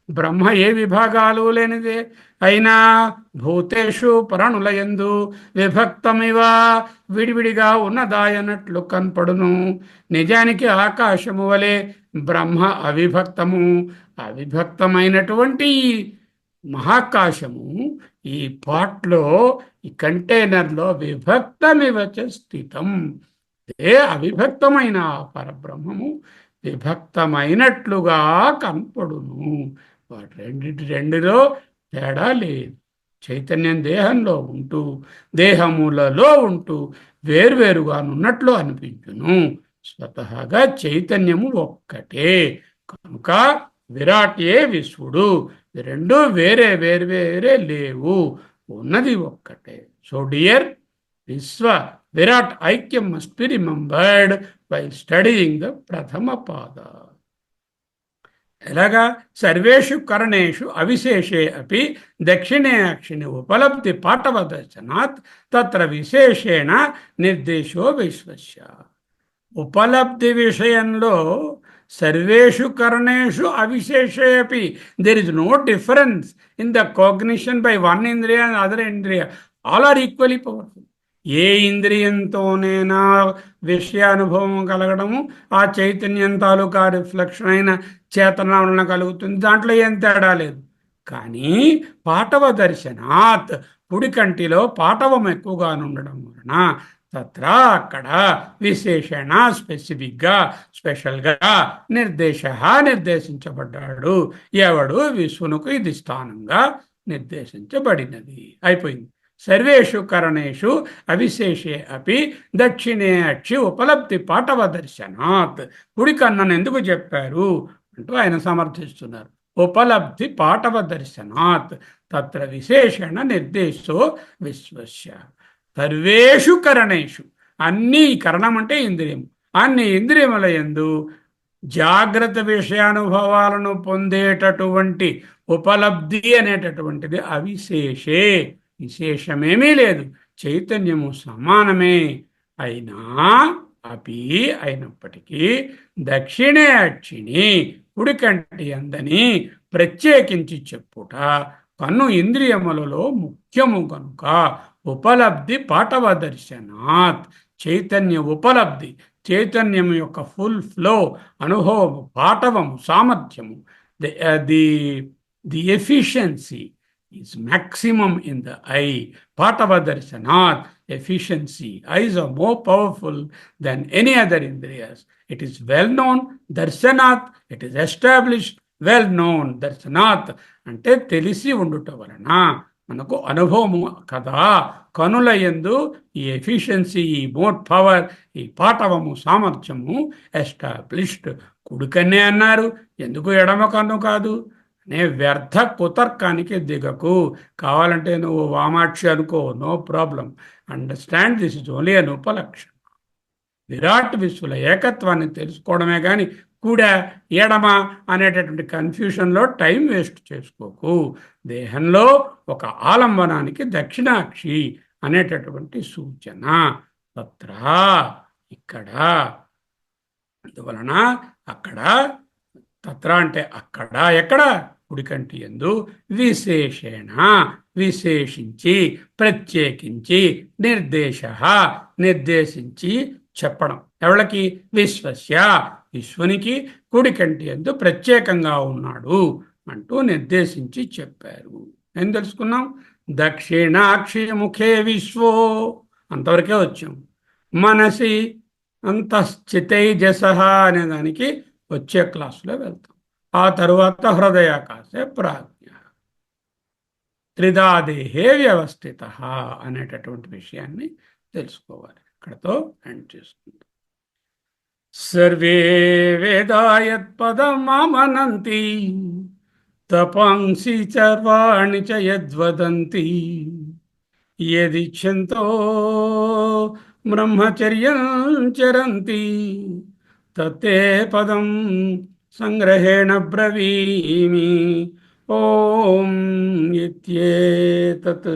బ్రహ్మ ఏ విభాగాలు లేనిదే అయినా భూతేషు ప్రాణులయందు విభక్తమివ విడివిడిగా ఉన్నదాయనట్లు కనపడును. నిజానికి ఆకాశము వలె బ్రహ్మ అవిభక్తము. అవిభక్తమైనటువంటి మహాకాశము ఈ పాట్లో, ఈ కంటైనర్లో విభక్తమివ చ స్థితం. ఏ అవిభక్తమైన పరబ్రహ్మము విభక్తమైనట్లుగా కనపడును. వాటి రెండులో తేడా లేదు. చైతన్యం దేహంలో ఉంటూ దేహములలో ఉంటూ వేర్వేరుగానున్నట్లు అనిపించును. స్వతహాగా చైతన్యము ఒక్కటే కనుక విరాటే విశ్వడు. రెండు వేరే వేర్వేరే లేవు, ఉన్నది ఒక్కటే. సో డియర్, విశ్వ విరాట్ ఐక్యం must be remembered while studying the ప్రథమ పాద. ఎలాగా? సర్వేషు కరణేషు అవిశేషే అపి దక్షిణే అక్షిణి ఉపలబ్ధి పాఠవ దర్శనాత్ తత్ర విశేషేణ నిర్దేశో విశ్వస్య. ఉపలబ్ధి విషయంలో సర్వేషు కరణేషు అవిశేషే అపి there is no difference in the cognition by one ఇంద్రియ అండ్ అదర్ ఇంద్రియ. All are equally powerful. ఏ ఇంద్రియంతోనైనా విషయానుభవం కలగడము ఆ చైతన్యం తాలూకా రిఫ్లెక్షన్ అయిన చేతన వలన కలుగుతుంది. దాంట్లో ఏం తేడా లేదు. కానీ పాఠవ దర్శనాత్, కుడి కంటిలో పాఠవం ఎక్కువగా ఉండడం వలన తత్ర అక్కడ విశేషణ స్పెసిఫిక్గా స్పెషల్గా నిర్దేశించబడ్డాడు. ఎవడు? విశ్వనుకు ఇది స్థానంగా నిర్దేశించబడినది. అయిపోయింది. సర్వేషు కరణేషు అవిశేషే అపి దక్షిణే అక్షి ఉపలబ్ధి పాఠవ దర్శనాత్. కుడి కన్నను ఎందుకు చెప్పారు అంటూ ఆయన సమర్థిస్తున్నారు. ఉపలబ్ధి పాఠవ దర్శనాత్ తత్ర విశేషణ నిర్దేశో విశ్వస్య. సర్వేషు కరణేషు, అన్ని కరణం అంటే ఇంద్రియం, అన్ని ఇంద్రియముల యందు జాగ్రత్త విషయానుభవాలను పొందేటటువంటి ఉపలబ్ధి అనేటటువంటిది అవిశేషే. విశేషమేమీ లేదు, చైతన్యము సమానమే. అయినా అపి అయినప్పటికీ దక్షిణే అక్షిణి కుడి కంటి అందని ప్రత్యేకించి చెప్పుట కన్ను ఇంద్రియములలో ముఖ్యము కనుక ఉపలబ్ధి పాఠవ దర్శనాత్. చైతన్య ఉపలబ్ధి, చైతన్యం యొక్క ఫుల్ ఫ్లో, అనుభవము, పాఠవము, సామర్థ్యము, the efficiency is maximum in the eye. Patava darshanat, efficiency. Eyes are more powerful than any other indriyas. It is well known, darshanat, it is established, well known, darshanat. అంటే తెలిసి ఉండుట వలన మనకు అనుభవము కదా. కనుల యందు ఈ ఎఫిషియన్సీ, ఈ మోర్ పవర్, ఈ పాటవము సామర్థ్యము ఎస్టాబ్లిష్డ్. కుడికన్నే అన్నారు, ఎందుకు ఎడమ కన్ను కాదు నే వ్యర్థ కుతర్కానికి దిగకు. కావాలంటే నువ్వు వామాక్షి అనుకో, no problem. Understand this is only an ఉపలక్షణ. విరాట్ విశ్వల ఏకత్వాన్ని తెలుసుకోవడమే కానీ కూడ ఎడమ అనేటటువంటి కన్ఫ్యూషన్లో టైం వేస్ట్ చేసుకోకు. దేహంలో ఒక ఆలంబనానికి దక్షిణాక్షి అనేటటువంటి సూచన తత్ర, ఇక్కడ. అందువలన అక్కడ, తత్ర అంటే అక్కడ, ఎక్కడ, కుడికంటి యందు విశేషేణ, విశేషించి, ప్రత్యేకించి, నిర్దేశ, నిర్దేశించి చెప్పడం. ఎవళ్ళకి? విశ్వస్య, విశ్వనికి కుడికంటి యందు ప్రత్యేకంగా ఉన్నాడు అంటూ నిర్దేశించి చెప్పారు. ఏం తెలుసుకున్నాం? దక్షిణాక్షి ముఖే విశ్వో, అంతవరకే వచ్చాం. మనసి అంతశ్చితైజస అనే దానికి వచ్చే క్లాసులో వెళ్తాం. ఆ తరువాత హృదయాకాశే ప్రాజ్ఞ, త్రిధాదేహే వ్యవస్థిత అనేటటువంటి విషయాన్ని తెలుసుకోవాలి. ఇక్కడతో ఎండ్ చేసుకుంటాం. సర్వే వేదాయత్పదమనంతి తపంసి చర్వాణి చ యద్వదంతి యదిచ్ఛంతో బ్రహ్మచర్యం చరంతి తత్తే పదం సంగ్రహేణ బ్రవీమి. ఓం ఇత్యేతత్.